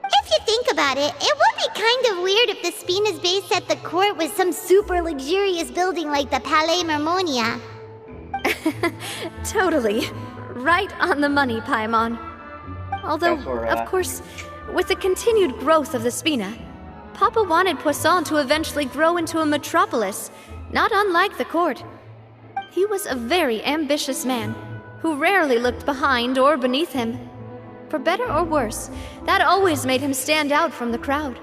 S2: If you think about it, it would be kind of weird if the Spina's base at the court was some super luxurious building like the Palais Mermonia.
S3: Totally. Right on the money, Paimon. Although, of course, with the continued growth of the Spina, Papa wanted Poisson to eventually grow into a metropolis, not unlike the court. He was a very ambitious man, who rarely looked behind or beneath him. For better or worse, that always made him stand out from the crowd.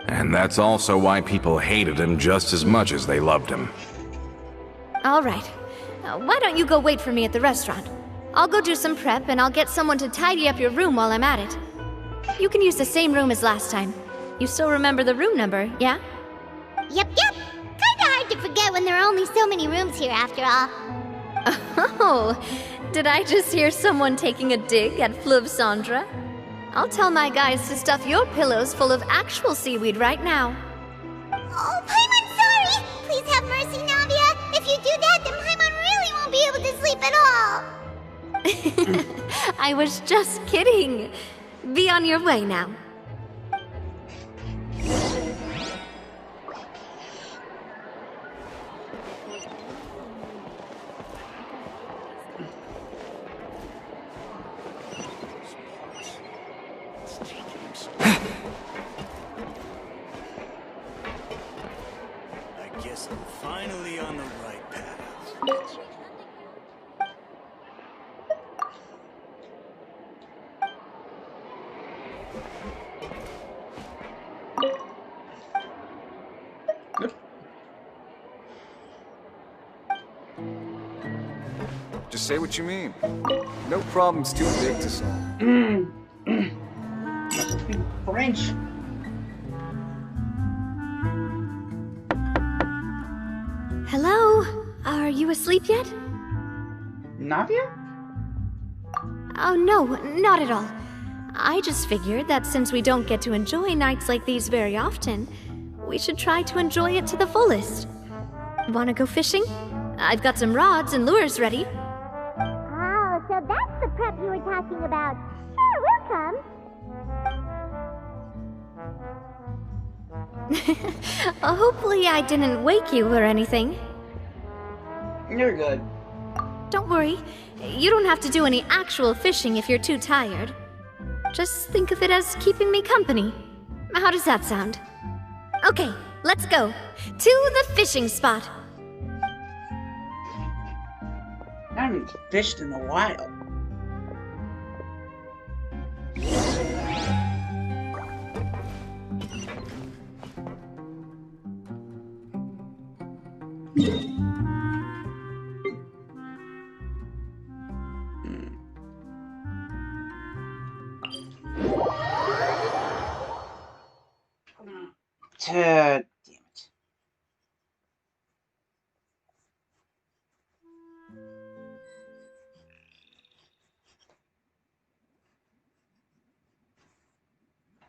S7: And that's also why people hated him just as much as they loved him.
S3: All right. Why don't you go wait for me at the restaurant? I'll go do some prep and I'll get someone to tidy up your room while I'm at it. You can use the same room as last time. You still remember the room number, yeah?
S2: Yep. Kinda hard to forget when there are only so many rooms here after all.
S3: Oh, did I just hear someone taking a dig at Fleuve Cendre? I'll tell my guys to stuff your pillows full of actual seaweed right now.
S2: Oh, Paimon, sorry! Please have mercy, Navia! If you do that, then Paimon really won't be able to sleep at all!
S3: I was just kidding. Be on your way now.
S9: I guess I'm finally on the right path.
S10: Just say what you mean. No problem's too big to solve.
S1: French.
S3: Hello? Are you asleep yet?
S1: Navia?
S3: Oh, no, not at all. I just figured that since we don't get to enjoy nights like these very often, we should try to enjoy it to the fullest. Wanna go fishing? I've got some rods and lures ready.
S2: Oh, so that's the prep you were talking about. Sure, we'll come.
S3: Hopefully I didn't wake you or anything.
S1: You're good.
S3: Don't worry, you don't have to do any actual fishing if you're too tired. Just think of it as keeping me company. How does that sound? Okay, let's go. To the fishing spot.
S1: I haven't fished in a while. Damn it.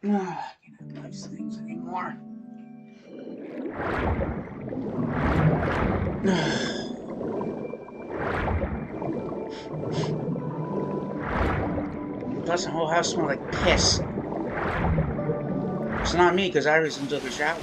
S1: I can't have those things anymore. Plus, the whole house smells like piss. It's not me, because I recently took a shower.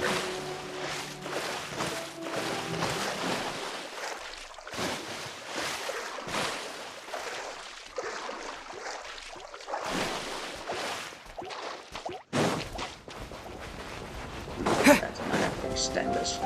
S1: That's not have to extend this.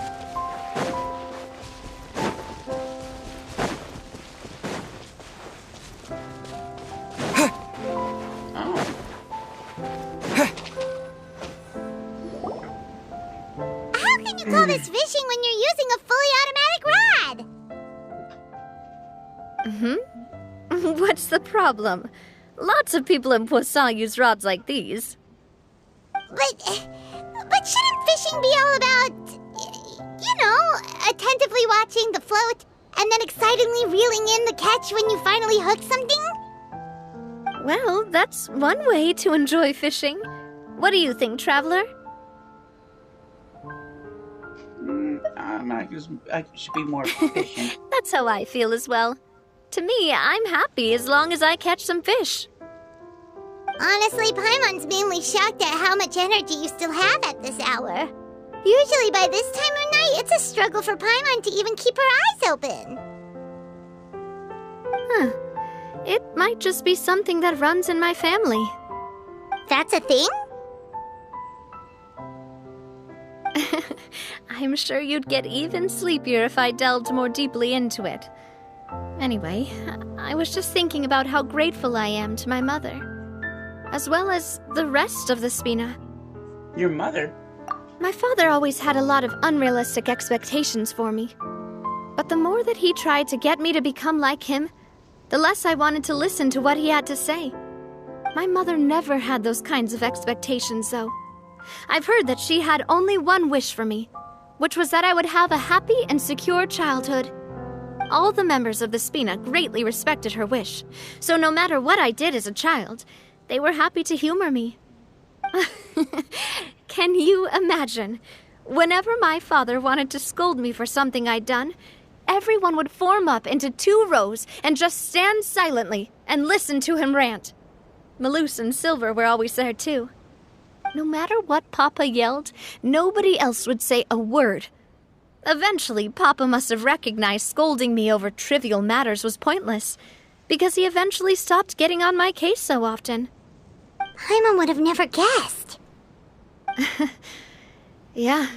S2: Call this fishing when you're using a fully automatic rod?
S3: What's the problem? Lots of people in Poisson use rods like these.
S2: But shouldn't fishing be all about, you know, attentively watching the float and then excitedly reeling in the catch when you finally hook something?
S3: Well, that's one way to enjoy fishing. What do you think, Traveler?
S1: I should be more efficient.
S3: That's how I feel as well. To me, I'm happy as long as I catch some fish.
S2: Honestly, Paimon's mainly shocked at how much energy you still have at this hour. Usually by this time of night, it's a struggle for Paimon to even keep her eyes open.
S3: Huh. It might just be something that runs in my family.
S2: That's a thing?
S3: I'm sure you'd get even sleepier if I delved more deeply into it. Anyway, I was just thinking about how grateful I am to my mother, as well as the rest of the Spina.
S1: Your mother?
S3: My father always had a lot of unrealistic expectations for me. But the more that he tried to get me to become like him, the less I wanted to listen to what he had to say. My mother never had those kinds of expectations, though. I've heard that she had only one wish for me, which was that I would have a happy and secure childhood. All the members of the Spina greatly respected her wish, so no matter what I did as a child, they were happy to humor me. Can you imagine? Whenever my father wanted to scold me for something I'd done, everyone would form up into 2 rows and just stand silently and listen to him rant. Malus and Silver were always there too. No matter what Papa yelled, nobody else would say a word. Eventually, Papa must have recognized scolding me over trivial matters was pointless, because he eventually stopped getting on my case so often.
S2: Paimon would have never guessed.
S3: Yeah.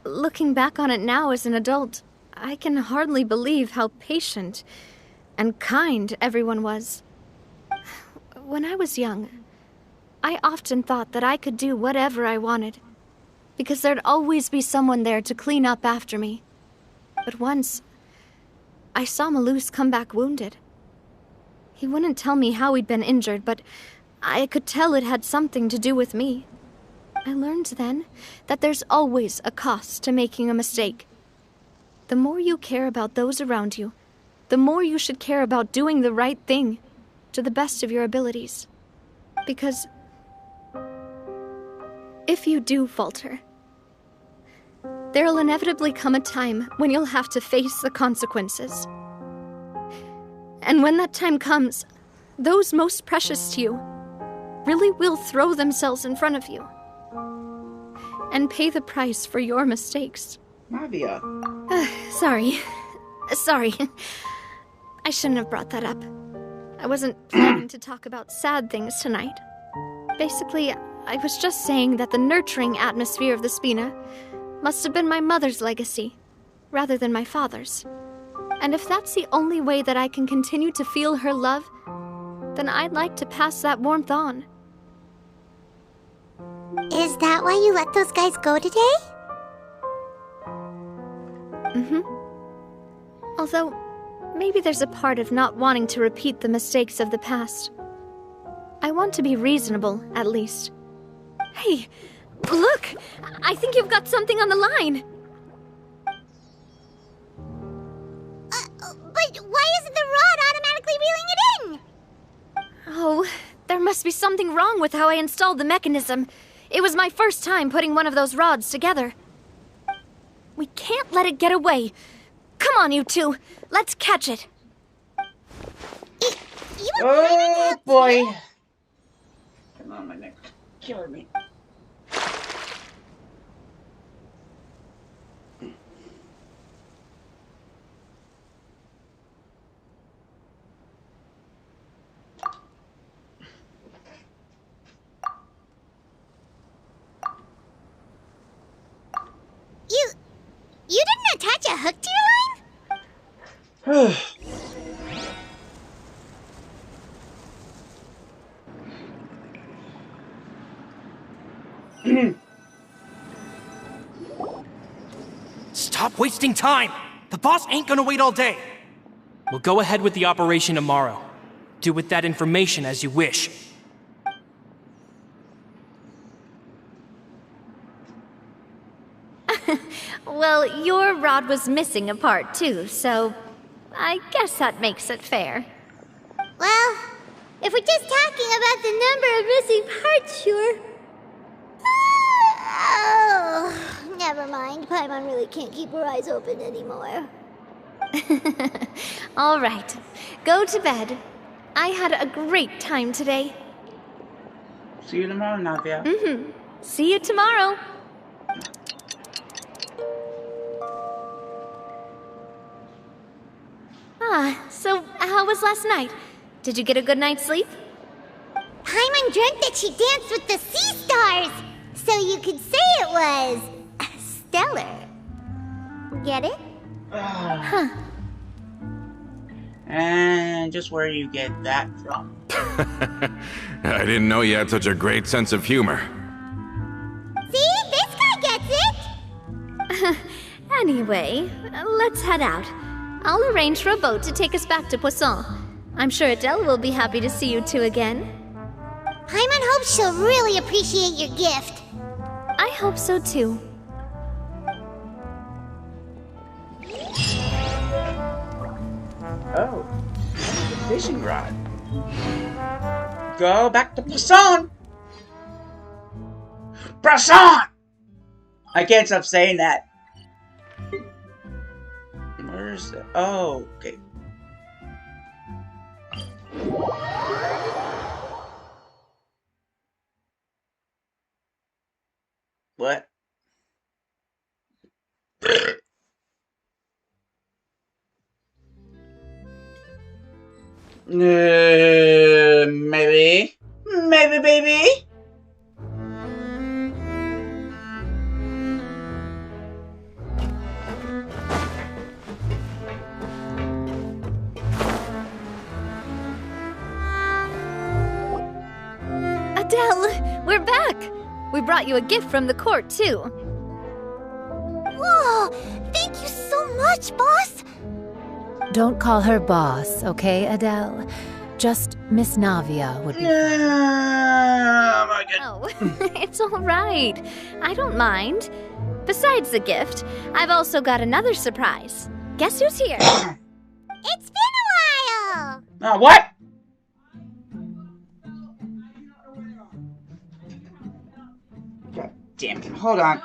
S3: Looking back on it now as an adult, I can hardly believe how patient and kind everyone was. When I was young, I often thought that I could do whatever I wanted, because there'd always be someone there to clean up after me. But once, I saw Malus come back wounded. He wouldn't tell me how he'd been injured, but I could tell it had something to do with me. I learned then that there's always a cost to making a mistake. The more you care about those around you, the more you should care about doing the right thing to the best of your abilities. Because if you do falter, there'll inevitably come a time when you'll have to face the consequences. And when that time comes, those most precious to you really will throw themselves in front of you and pay the price for your mistakes.
S1: Navia.
S3: Sorry. I shouldn't have brought that up. I wasn't planning to talk about sad things tonight. Basically, I was just saying that the nurturing atmosphere of the Spina must have been my mother's legacy, rather than my father's. And if that's the only way that I can continue to feel her love, then I'd like to pass that warmth on.
S2: Is that why you let those guys go today?
S3: Although, maybe there's a part of not wanting to repeat the mistakes of the past. I want to be reasonable, at least. Hey, look! I think you've got something on the line!
S2: But why isn't the rod automatically reeling it in?
S3: Oh, there must be something wrong with how I installed the mechanism. It was my first time putting one of those rods together. We can't let it get away. Come on, you two. Let's catch it.
S1: Oh boy. Come on, my neck. Killing me.
S2: You didn't attach a hook to your line?
S6: Stop wasting time! The boss ain't gonna wait all day! We'll go ahead with the operation tomorrow. Do with that information as you wish.
S3: Well, your rod was missing a part too, so I guess that makes it fair.
S2: Well, if we're just talking about the number of missing parts, sure. Oh, Never mind. Paimon really can't keep her eyes open anymore.
S3: All right, go to bed. I had a great time today.
S1: See you tomorrow, Navia.
S3: See you tomorrow. So how was last night? Did you get a good night's sleep?
S2: Paimon dreamt that she danced with the sea stars, so you could say it was stellar. Get it?
S3: Huh.
S1: And just where you get that from.
S7: I didn't know you had such a great sense of humor.
S2: See? This guy gets it!
S3: Anyway, let's head out. I'll arrange for a boat to take us back to Poisson. I'm sure Adele will be happy to see you two again.
S2: Paimon hopes she'll really appreciate your gift.
S3: I hope so too.
S1: Oh, the fishing rod. Go back to Poisson! Poisson! I can't stop saying that. Where's the... Oh, okay. What? Maybe. Maybe, baby.
S3: Adele, we're back. We brought you a gift from the court, too.
S2: Whoa! Thank you so much, boss!
S8: Don't call her boss, okay, Adele? Just Miss Navia would be fine.
S1: Oh my god.
S3: Oh, it's all right. I don't mind. Besides the gift, I've also got another surprise. Guess who's here?
S2: It's been a while!
S1: Oh, what? God damn it. Hold on.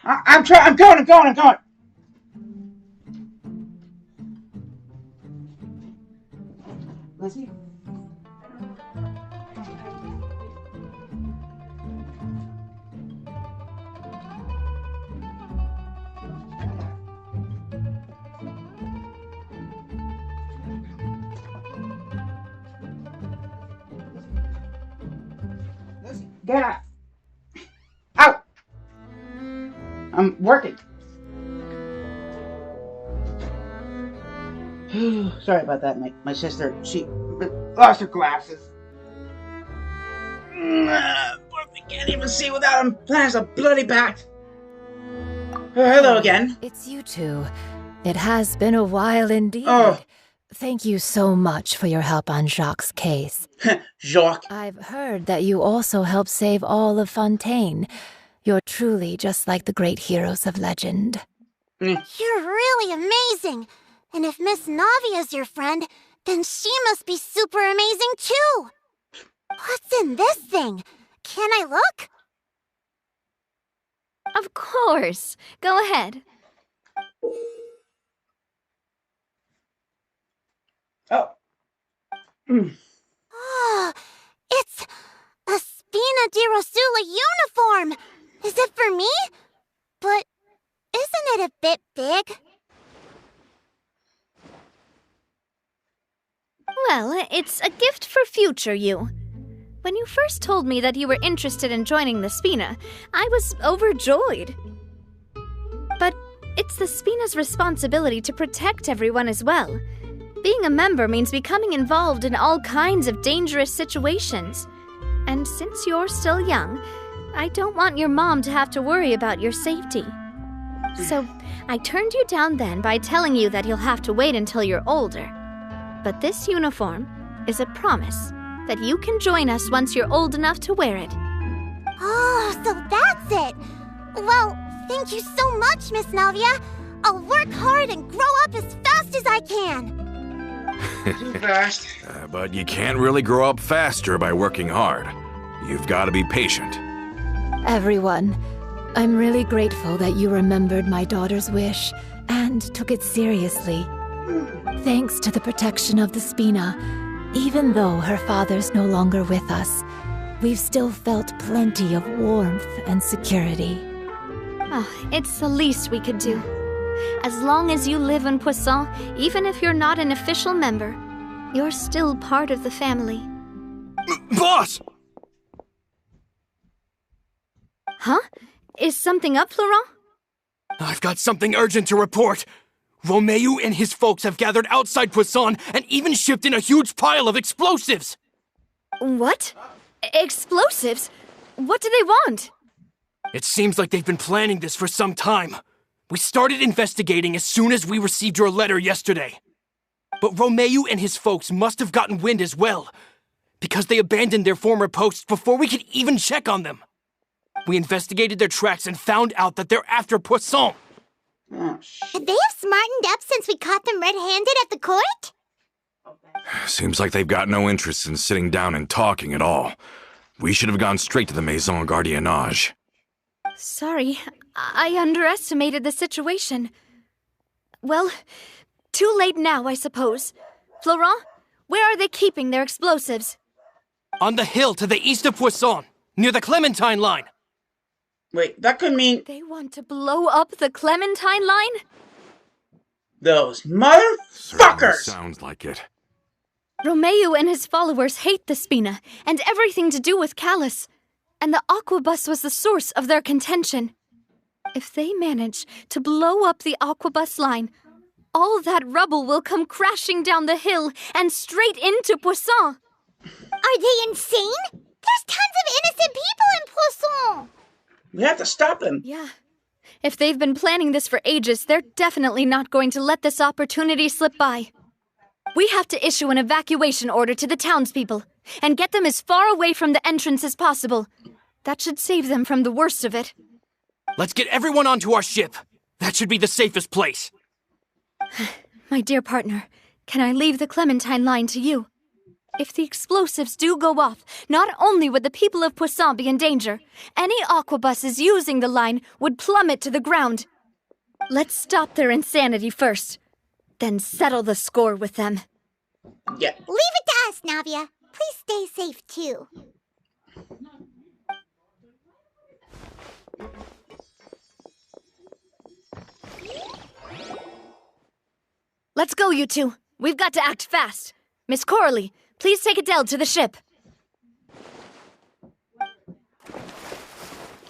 S1: I'm going. Lizzie? Lizzie, get out. Out! I'm working. Sorry about that, my sister, she lost her glasses. Poor thing can't even see without them. There's a bloody bat. Hello again.
S8: It's you two. It has been a while indeed.
S1: Oh.
S8: Thank you so much for your help on Jacques' case.
S1: Jacques.
S8: I've heard that you also helped save all of Fontaine. You're truly just like the great heroes of legend.
S2: You're really amazing! And if Miss Navia's your friend, then she must be super amazing too! What's in this thing? Can I look?
S3: Of course. Go ahead.
S1: Oh.
S2: Oh, it's a Spina di Rosula uniform! Is it for me? But isn't it a bit big?
S3: Well, it's a gift for future you. When you first told me that you were interested in joining the Spina, I was overjoyed. But it's the Spina's responsibility to protect everyone as well. Being a member means becoming involved in all kinds of dangerous situations. And since you're still young, I don't want your mom to have to worry about your safety. So I turned you down then by telling you that you'll have to wait until you're older. But this uniform is a promise that you can join us once you're old enough to wear it.
S2: Oh, so that's it! Well, thank you so much, Miss Navia. I'll work hard and grow up as fast as I can.
S1: Too fast.
S7: But you can't really grow up faster by working hard. You've got to be patient.
S8: Everyone, I'm really grateful that you remembered my daughter's wish and took it seriously. Thanks to the protection of the Spina, even though her father's no longer with us, we've still felt plenty of warmth and security.
S3: Oh, it's the least we could do. As long as you live in Poisson, even if you're not an official member, you're still part of the family.
S6: Boss!
S3: Huh? Is something up, Florent?
S6: I've got something urgent to report. Romeu and his folks have gathered outside Poisson and even shipped in a huge pile of explosives!
S3: What? Explosives? What do they want?
S6: It seems like they've been planning this for some time. We started investigating as soon as we received your letter yesterday. But Romeu and his folks must have gotten wind as well, because they abandoned their former posts before we could even check on them. We investigated their tracks and found out that they're after Poisson.
S2: Could they have smartened up since we caught them red-handed at the court?
S7: Seems like they've got no interest in sitting down and talking at all. We should have gone straight to the Maison Gardiennage.
S3: Sorry, I underestimated the situation. Well, too late now, I suppose. Florent, where are they keeping their explosives?
S6: On the hill to the east of Poisson, near the Clementine line.
S1: Wait, that could mean
S3: They want to blow up the Clementine line?
S1: those
S7: Certainly
S1: motherfuckers!
S7: sounds like it.
S3: Romeu and his followers hate the Spina and everything to do with Callus, and the Aquabus was the source of their contention. If they manage to blow up the Aquabus line, all that rubble will come crashing down the hill and straight into Poisson.
S2: Are they insane? There's tons of innocent people in Poisson!
S1: We have to stop them.
S3: Yeah. If they've been planning this for ages, they're definitely not going to let this opportunity slip by. We have to issue an evacuation order to the townspeople and get them as far away from the entrance as possible. That should save them from the worst of it.
S6: Let's get everyone onto our ship. That should be the safest place.
S3: My dear partner, can I leave the Clementine line to you? If the explosives do go off, not only would the people of Poisson be in danger, any aquabuses using the line would plummet to the ground. Let's stop their insanity first, then settle the score with them.
S1: Yeah.
S2: Leave it to us, Navia. Please stay safe, too.
S3: Let's go, you two. We've got to act fast. Miss Coralie, please take Adele to the ship.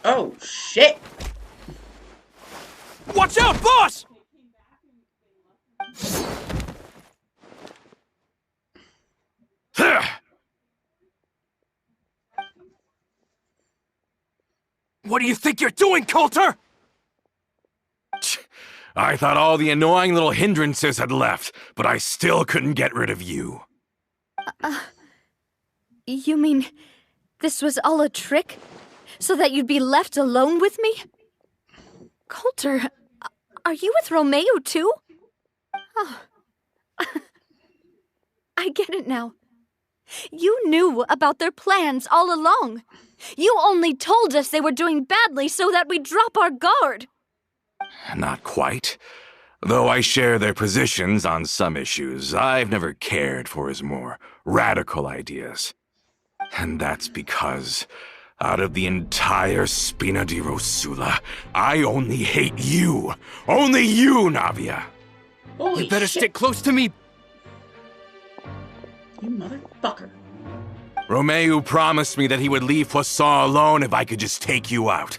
S1: Oh, shit.
S6: Watch out, boss! What do you think you're doing, Coulter?
S7: I thought all the annoying little hindrances had left, but I still couldn't get rid of you.
S3: You mean this was all a trick? So that you'd be left alone with me? Coulter, are you with Romeu too? Oh. I get it now. You knew about their plans all along. You only told us they were doing badly so that we'd drop our guard.
S7: Not quite. Though I share their positions on some issues, I've never cared for his more radical ideas. And that's because, out of the entire Spina di Rosula, I only hate you. Only you, Navia.
S1: Holy
S6: You better
S1: shit.
S6: stick close to me.
S1: You motherfucker.
S7: Romeu promised me that he would leave Poisson alone if I could just take you out.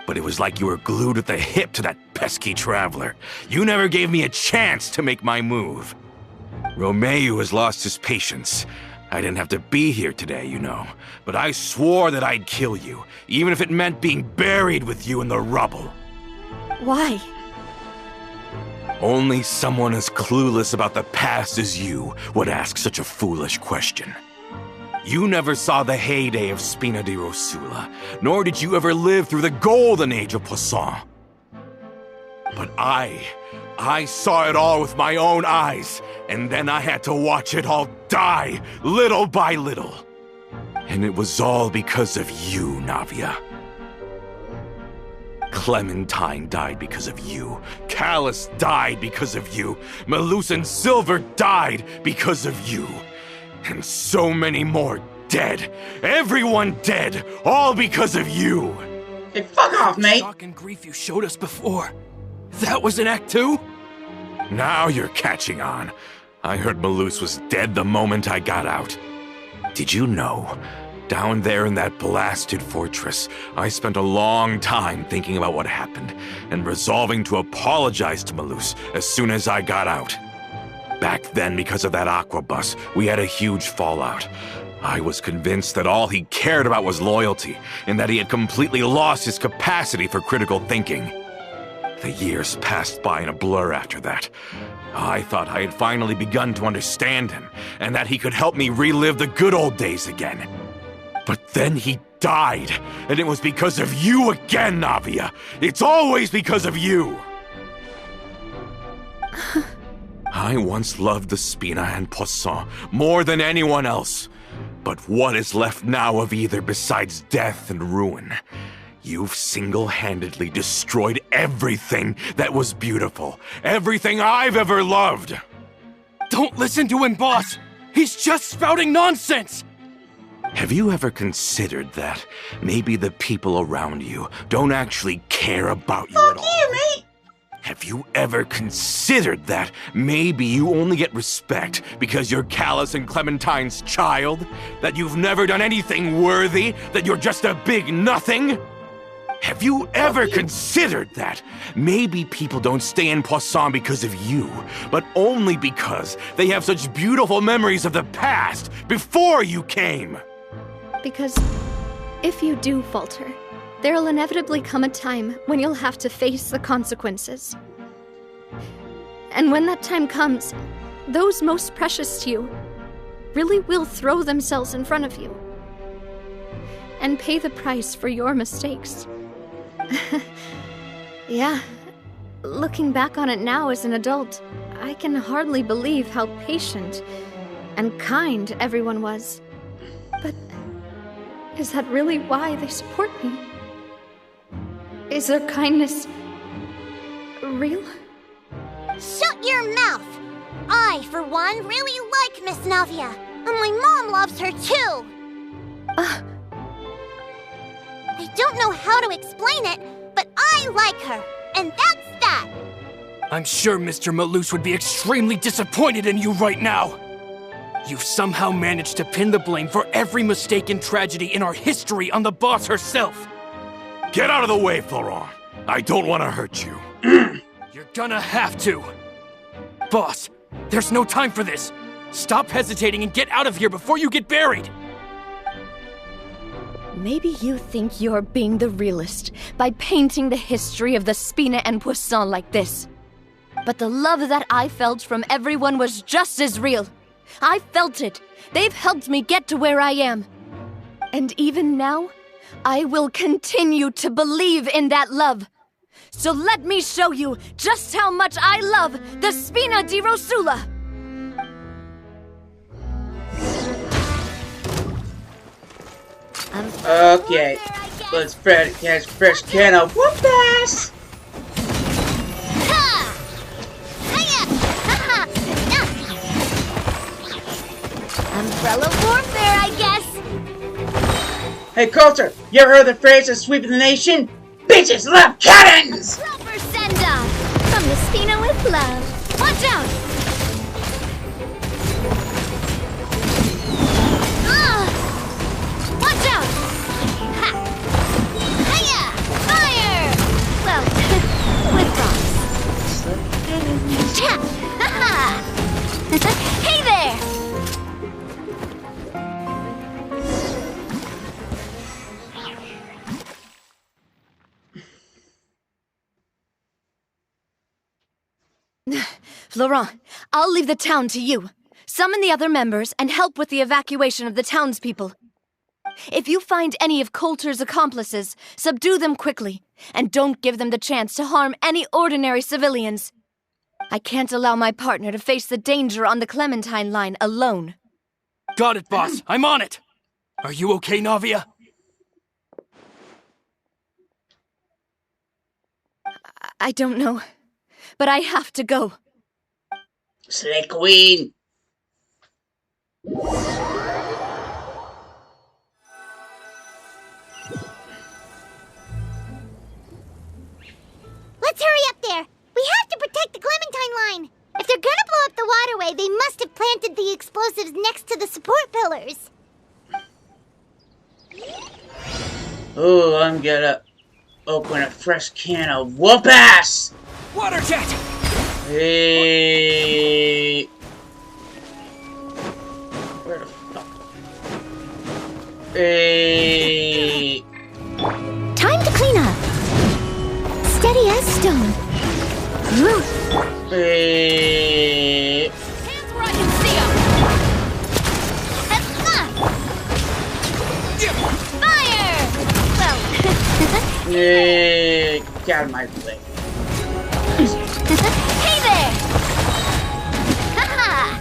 S7: But it was like you were glued at the hip to that pesky traveler. You never gave me a chance to make my move. Romeu has lost his patience. I didn't have to be here today, you know. But I swore that I'd kill you, even if it meant being buried with you in the rubble.
S3: Why?
S7: Only someone as clueless about the past as you would ask such a foolish question. You never saw the heyday of Spina di Rosula, nor did you ever live through the golden age of Poisson. But I saw it all with my own eyes, and then I had to watch it all die, little by little. And it was all because of you, Navia. Clementine died because of you. Callus died because of you. Malus and Silver died because of you. And so many more dead. Everyone dead. All because of you.
S1: Hey, fuck off, mate.
S6: Shock and grief you showed us before. That was in Act 2?
S7: Now you're catching on. I heard Malus was dead the moment I got out. Did you know? Down there in that blasted fortress, I spent a long time thinking about what happened and resolving to apologize to Malus as soon as I got out. Back then, because of that aquabus, we had a huge fallout. I was convinced that all he cared about was loyalty, and that he had completely lost his capacity for critical thinking. The years passed by in a blur after that. I thought I had finally begun to understand him, and that he could help me relive the good old days again. But then he died, and it was because of you again, Navia. It's always because of you. I once loved the Spina and Poisson more than anyone else. But what is left now of either besides death and ruin? You've single-handedly destroyed everything that was beautiful. Everything I've ever loved.
S6: Don't listen to him, boss. He's just spouting nonsense.
S7: Have you ever considered that maybe the people around you don't actually care about you at all?
S1: Fuck you, mate.
S7: Have you ever considered that maybe you only get respect because you're Callus and Clementine's child? That you've never done anything worthy? That you're just a big nothing? Have you ever considered that maybe people don't stay in Poisson because of you, but only because they have such beautiful memories of the past before you came?
S3: Because if you do falter, there'll inevitably come a time when you'll have to face the consequences. And when that time comes, those most precious to you really will throw themselves in front of you and pay the price for your mistakes. Yeah, looking back on it now as an adult, I can hardly believe how patient and kind everyone was. But is that really why they support me? Is their kindness real?
S2: Shut your mouth! I, for one, really like Miss Navia, and my mom loves her too! I don't know how to explain it, but I like her, and that's that!
S6: I'm sure Mr. Malus would be extremely disappointed in you right now. You've somehow managed to pin the blame for every mistake and tragedy in our history on the boss herself.
S7: Get out of the way, Florent. I don't want to hurt you.
S6: You're gonna have to. Boss, there's no time for this. Stop hesitating and get out of here before you get buried.
S3: Maybe you think you're being the realist by painting the history of the Spina and Poisson like this. But the love that I felt from everyone was just as real. I felt it. They've helped me get to where I am. And even now, I will continue to believe in that love. So let me show you just how much I love the Spina di Rosula.
S1: Okay, let's catch fresh can of whoop ass.
S2: Umbrella warfare, I guess!
S1: Hey, Coulter, you ever heard the phrase of sweeping the nation? Bitches love cannons!
S2: Proper send-off! From the Spina with love. Watch out! Watch out! Ha! Hiya! Fire! Well, with bombs. Cha! Ha-ha! Hey there!
S3: Florent, I'll leave the town to you. Summon the other members and help with the evacuation of the townspeople. If you find any of Coulter's accomplices, subdue them quickly, and don't give them the chance to harm any ordinary civilians. I can't allow my partner to face the danger on the Clementine line alone.
S6: Got it, boss. I'm on it. Are you okay, Navia?
S3: I don't know. But I have to go.
S1: Slay Queen!
S2: Let's hurry up there. We have to protect the Clementine line. If they're gonna blow up the waterway, they must have planted the explosives next to the support pillars.
S1: Oh, I'm gonna open a fresh can of whoop ass!
S6: Water jet!
S1: Hey. Where the fuck? Hey.
S2: Time to clean up. Steady as stone.
S1: Hey.
S3: Hands where I can see 'em. Fire! Well,
S1: Hey. Get out of my way.
S3: hey there! Haha!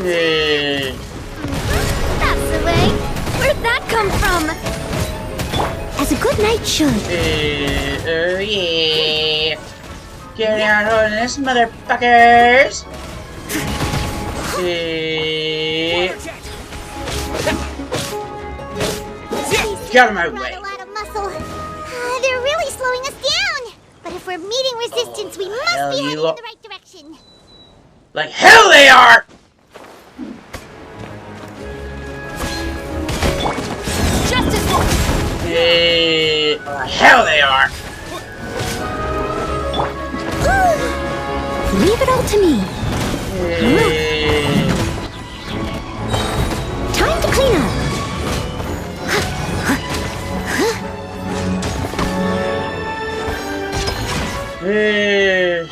S1: Hey.
S3: That's the way. Where'd that come from?
S2: As a good knight should.
S1: Hey. Oh yeah. Get out of this, motherfuckers. Hey. Get out of my way.
S2: Not a lot of muscle. They're really slowing us down. But if we're meeting resistance, we must
S1: hell
S2: be heading
S1: you
S2: in
S1: are.
S2: the right direction.
S1: Like hell they are!
S3: Justice will...
S1: Hey. Hell they are!
S2: Leave it all to me.
S1: Hey.
S2: Time to clean up.
S1: Hey.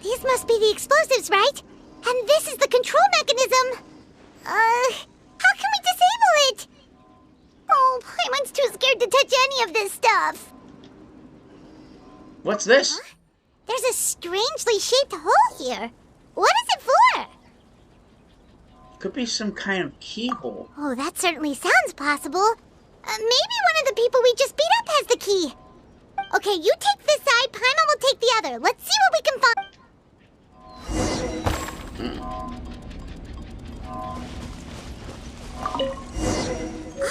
S2: These must be the explosives, right? And this is the control mechanism. How can we disable it? Oh, Paimon's too scared to touch any of this stuff.
S1: What's this?
S2: Huh? There's a strangely shaped hole here. What is it for?
S1: Could be some kind of keyhole.
S2: Oh, that certainly sounds possible. Maybe one of the people we just beat up has the key. Okay, you take this side, Paimon will take the other. Let's see what we can find.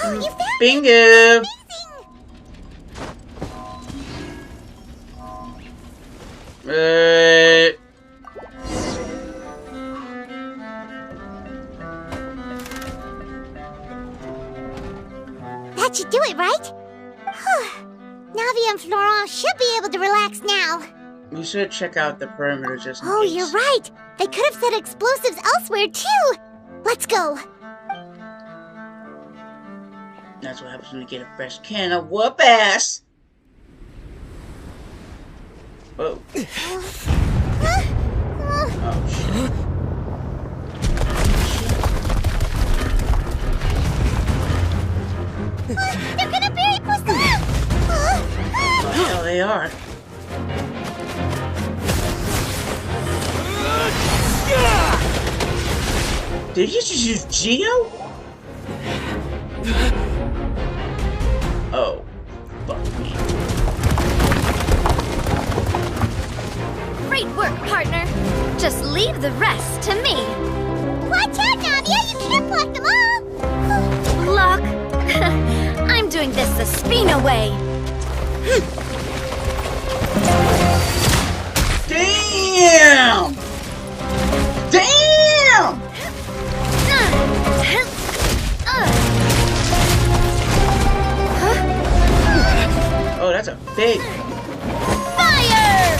S2: Oh, you found it!
S1: Bingo!
S2: Amazing! That should do it, right? Navia and Florent should be able to relax now.
S1: We should check out the perimeter just in
S2: Oh,
S1: case.
S2: you're right. They could have set explosives elsewhere, too. Let's go.
S1: That's what happens when you get a fresh can of whoop ass. Whoa. Oh, shit.
S2: They're gonna bury Poisson!
S1: What the hell they are? Did you just use Geo? Oh, fuck me.
S3: Great work, partner. Just leave the rest to me.
S2: Watch out, Navia! You can't block them all!
S3: Block? I'm doing this the Spina way.
S1: Damn! Damn! Oh, that's a big.
S3: Fire!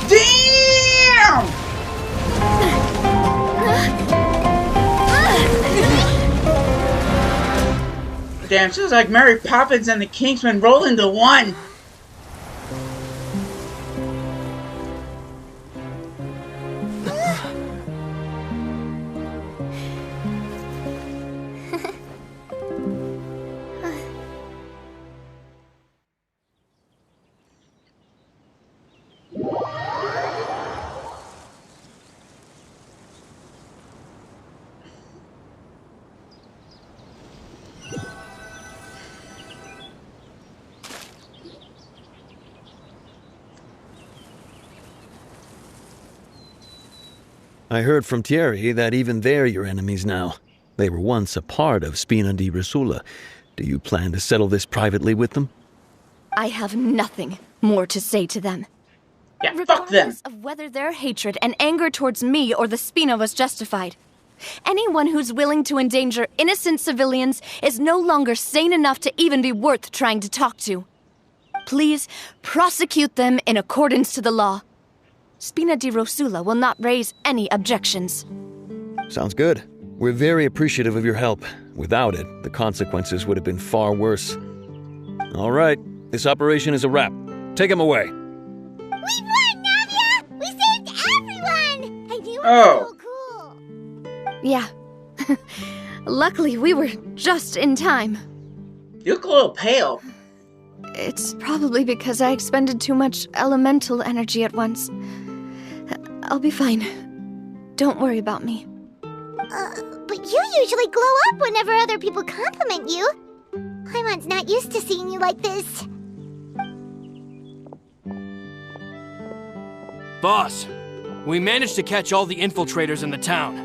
S1: Damn! Damn, sounds like Mary Poppins and the Kingsmen roll into one.
S11: I heard from Thierry that even they're your enemies now. They were once a part of Spina di Rosula. Do you plan to settle this privately with them?
S3: I have nothing more to say to them.
S1: Yeah, fuck them.
S3: Regardless of whether their hatred and anger towards me or the Spina was justified. Anyone who's willing to endanger innocent civilians is no longer sane enough to even be worth trying to talk to. Please prosecute them in accordance to the law. Spina di Rosula will not raise any objections.
S11: Sounds good. We're very appreciative of your help. Without it, the consequences would have been far worse. All right, this operation is a wrap. Take him away.
S2: We won, Navia! We saved everyone! I knew it was so cool.
S3: Yeah. Luckily, we were just in time.
S1: You look a little pale.
S3: It's probably because I expended too much elemental energy at once. I'll be fine. Don't worry about me.
S2: But you usually glow up whenever other people compliment you. Paimon's not used to seeing you like this.
S6: Boss, we managed to catch all the infiltrators in the town.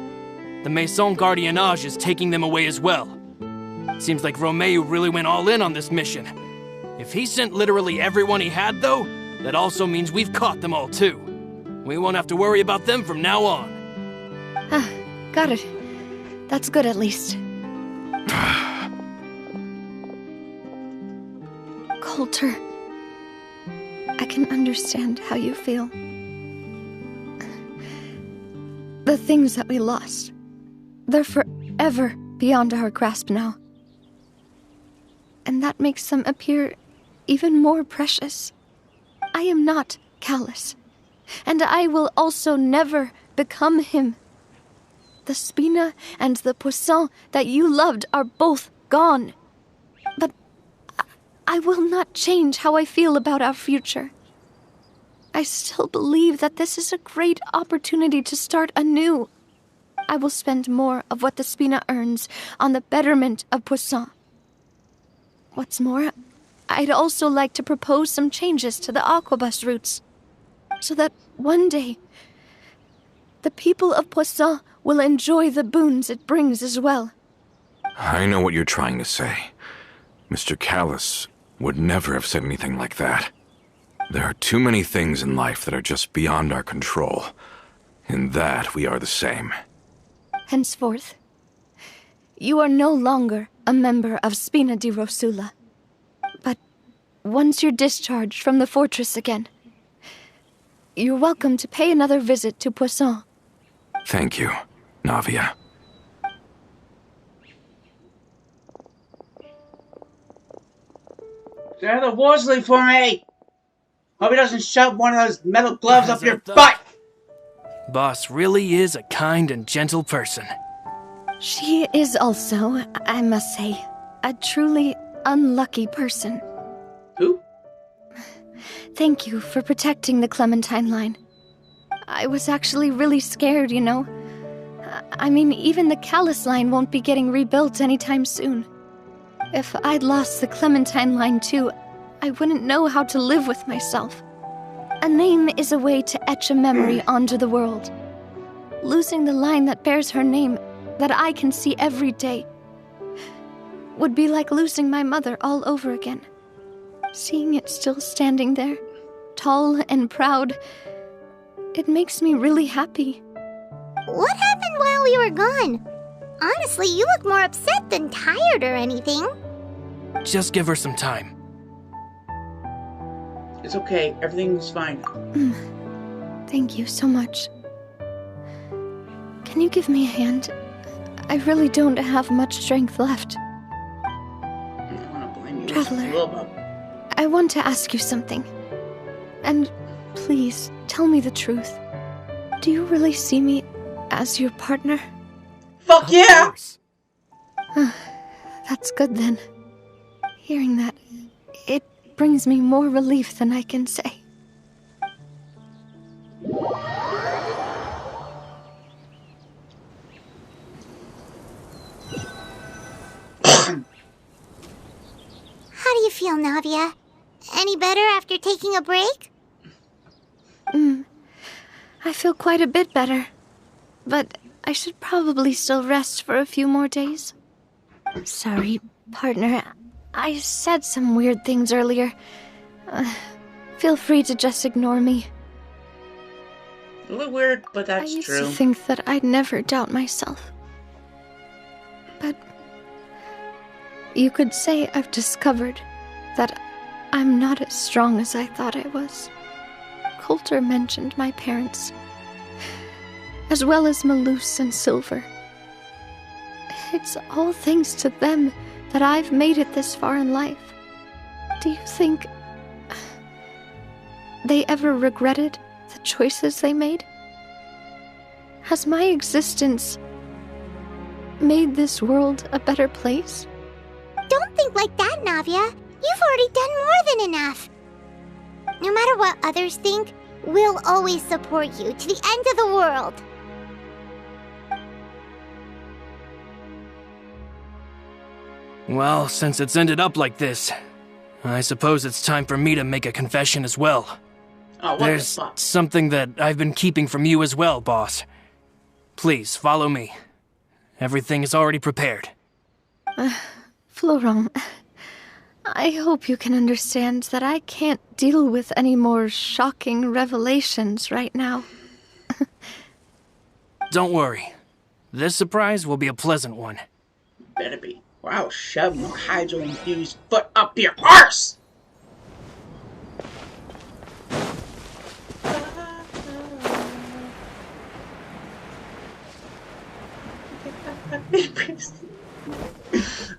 S6: The Maison Gardiennage is taking them away as well. Seems like Romeu really went all in on this mission. If he sent literally everyone he had, though, that also means we've caught them all, too. We won't have to worry about them from now on.
S3: Got it. That's good, at least. Coulter, I can understand how you feel. The things that we lost, they're forever beyond our grasp now. And that makes them appear even more precious. I am not callous, and I will also never become him. The Spina and the Poisson that you loved are both gone. But I will not change how I feel about our future. I still believe that this is a great opportunity to start anew. I will spend more of what the Spina earns on the betterment of Poisson. What's more, I'd also like to propose some changes to the Aquabus routes, so that one day, the people of Poisson will enjoy the boons it brings as well.
S7: I know what you're trying to say. Mr. Callus would never have said anything like that. There are too many things in life that are just beyond our control. In that, we are the same.
S3: Henceforth, you are no longer a member of Spina di Rosula. But once you're discharged from the fortress again, you're welcome to pay another visit to Poisson.
S7: Thank you, Navia.
S1: Grab the Worsley for me! Hope he doesn't shove one of those metal gloves up your butt!
S6: Boss really is a kind and gentle person.
S3: She is also, I must say, a truly unlucky person.
S1: Who?
S3: Thank you for protecting the Clementine line. I was actually really scared, you know. I mean, even the Callus line won't be getting rebuilt anytime soon. If I'd lost the Clementine line too, I wouldn't know how to live with myself. A name is a way to etch a memory onto the world. Losing the line that bears her name, that I can see every day, would be like losing my mother all over again. Seeing it still standing there, tall and proud, it makes me really happy.
S2: What happened while we were gone? Honestly, you look more upset than tired or anything.
S6: Just give her some time.
S1: It's okay. Everything's fine.
S3: Thank you so much. Can you give me a hand? I really don't have much strength left.
S1: I don't want to blame you.
S3: Traveler, I want to ask you something. And please, tell me the truth. Do you really see me as your partner?
S1: Fuck yeah!
S3: That's good then. Hearing that, it brings me more relief than I can say.
S2: How do you feel, Navia? Any better after taking a break?
S3: I feel quite a bit better. but I should probably still rest for a few more days. Sorry, partner. I said some weird things earlier. Feel free to just ignore me.
S1: A little weird, but that's
S3: I used
S1: true.
S3: to think that I'd never doubt myself. But you could say I've discovered that I'm not as strong as I thought I was. Coulter mentioned my parents, as well as Malus and Silver. It's all thanks to them that I've made it this far in life. Do you think they ever regretted the choices they made? Has my existence made this world a better place?
S2: Don't think like that, Navia. You've already done more than enough. No matter what others think, we'll always support you to the end of the world.
S6: Well, since it's ended up like this, I suppose it's time for me to make a confession as well.
S1: Oh, what
S6: There's
S1: the fuck?
S6: something that I've been keeping from you as well, boss. Please, follow me. Everything is already prepared.
S3: Florent, I hope you can understand that I can't deal with any more shocking revelations right now.
S6: Don't worry. This surprise will be a pleasant one.
S1: Better be. Wow, shove your hydro-infused foot up your arse!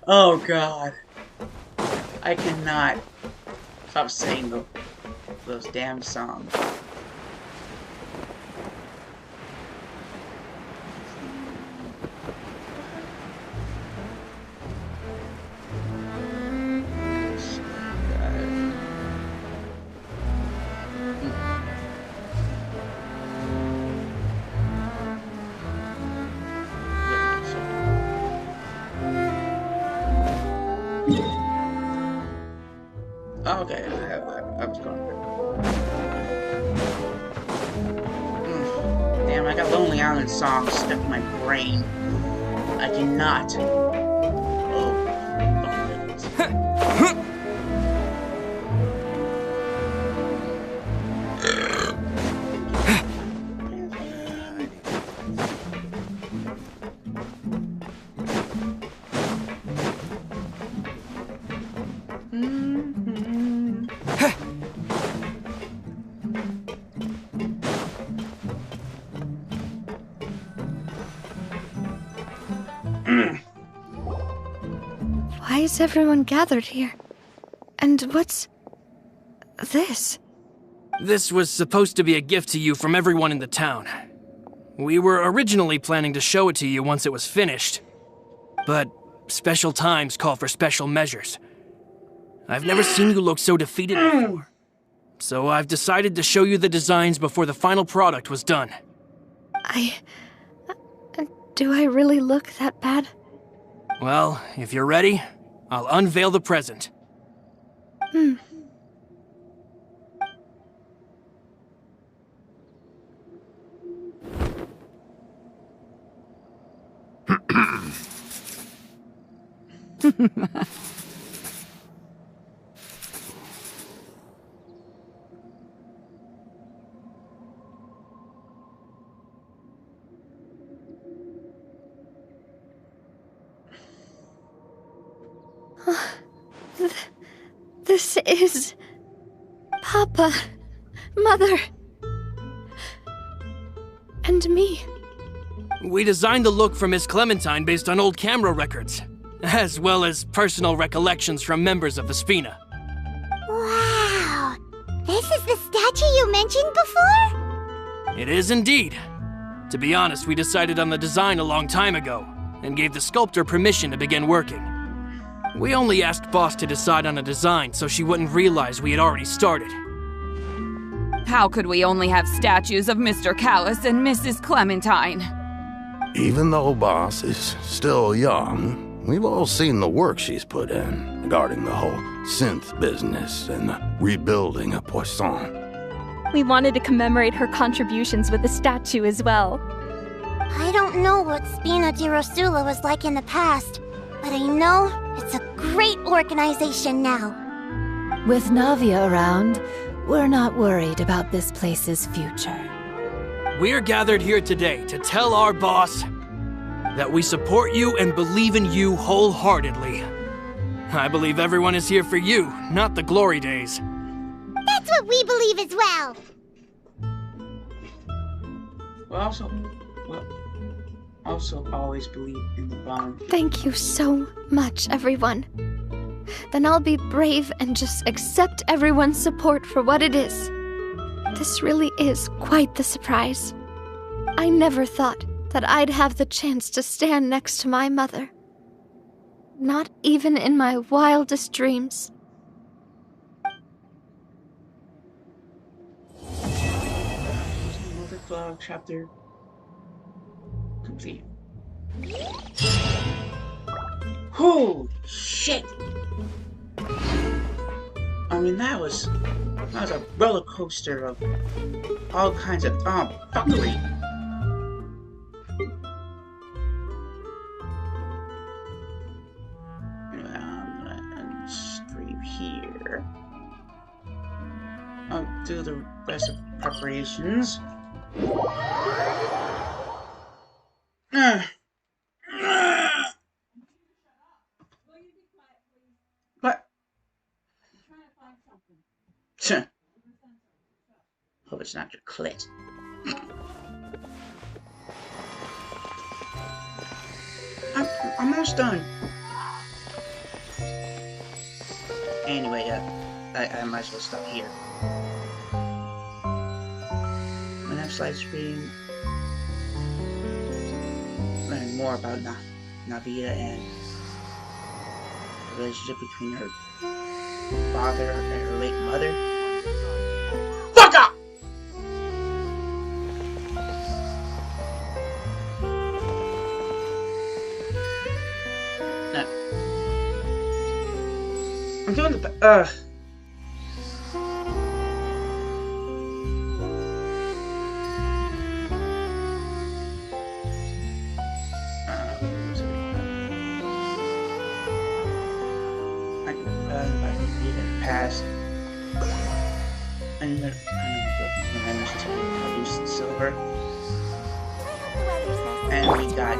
S1: Oh god. I cannot stop saying those damn songs. Okay, I was going Damn, I got Lonely Island songs stuck in my brain. I cannot. Oh,
S3: Why is everyone gathered here? And what's this?
S6: This was supposed to be a gift to you from everyone in the town. We were originally planning to show it to you once it was finished, but special times call for special measures. I've never seen you look so defeated before, so I've decided to show you the designs before the final product was done.
S3: Do I really look that bad?
S6: Well, if you're ready, I'll unveil the present.
S3: This is... Papa, Mother, and me.
S6: We designed the look for Miss Clementine based on old camera records, as well as personal recollections from members of the Spina.
S2: Wow! This is the statue you mentioned before?
S6: It is indeed. To be honest, we decided on the design a long time ago, and gave the sculptor permission to begin working. We only asked Boss to decide on a design so she wouldn't realize we had already started.
S12: How could we only have statues of Mr. Callus and Mrs. Clementine?
S13: Even though Boss is still young, we've all seen the work she's put in regarding the whole synth business and the rebuilding of Poisson.
S14: We wanted to commemorate her contributions with a statue as well.
S2: I don't know what Spina di Rosula was like in the past, but I know it's a great organization now.
S8: With Navia around, we're not worried about this place's future.
S6: We're gathered here today to tell our boss that we support you and believe in you wholeheartedly. I believe everyone is here for you, not the glory days.
S2: That's what we believe as well.
S1: Also always believe in the bond.
S3: Thank you so much, everyone. Then I'll be brave and just accept everyone's support for what it is. This really is quite the surprise. I never thought that I'd have the chance to stand next to my mother. Not even in my wildest dreams.
S1: Multi-flower chapter complete. Holy shit! I mean, that was a roller coaster of all kinds of fuckery. Anyway, I'm gonna stream here. I'll do the rest of the preparations. What? Hope it's not your clit. I'm almost done. Anyway, I might as well stop here. My next live stream, learn more about Navia and the relationship between her father and her late mother. Fuck up! No. I'm doing the past. And the managed to produce silver. And we got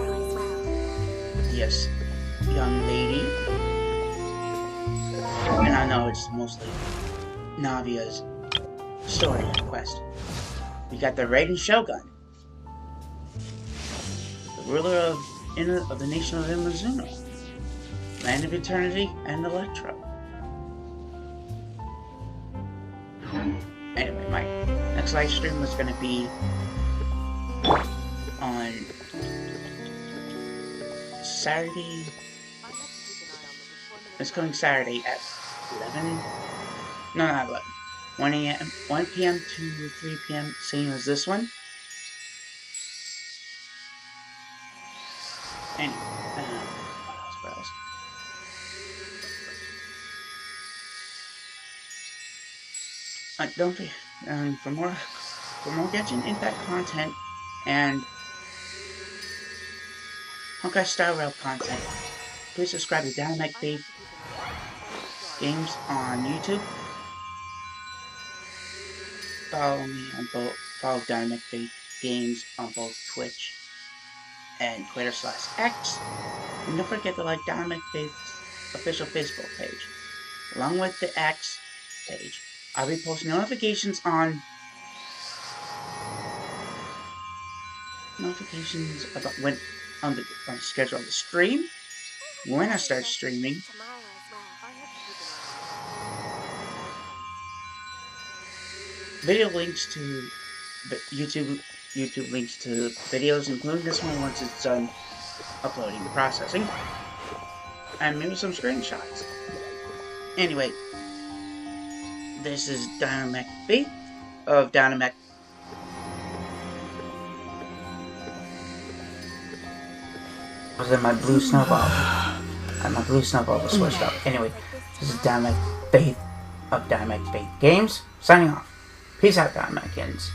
S1: yes, young lady. And I know it's mostly Navia's story quest. We got the Raiden Shogun, the ruler of the nation of Imazuma, Land of Eternity, and Electro. Anyway, my next live stream was going to be on Saturday. It's coming Saturday at 11. No, not 11. 1 p.m. to 3 p.m. Same as this one. Anyway, what else? Don't forget, for more Genshin Impact content and Honkai Star Rail content, please subscribe to Dynamic Faith Games on YouTube. Follow Dynamic Faith Games on both Twitch and Twitter/X. And don't forget to like Dynamic Faith's official Facebook page, along with the X page. I'll be posting notifications about when on the schedule of the stream, when I start streaming, video links to YouTube links to videos, including this one once it's done uploading the processing, and maybe some screenshots. Anyway. This is Dynamic Faith of Dynamic. Was in my blue snowball. And my blue snowball was switched up. Anyway, this is Dynamic Faith of Dynamic Faith Games. Signing off. Peace out, Dynamicians.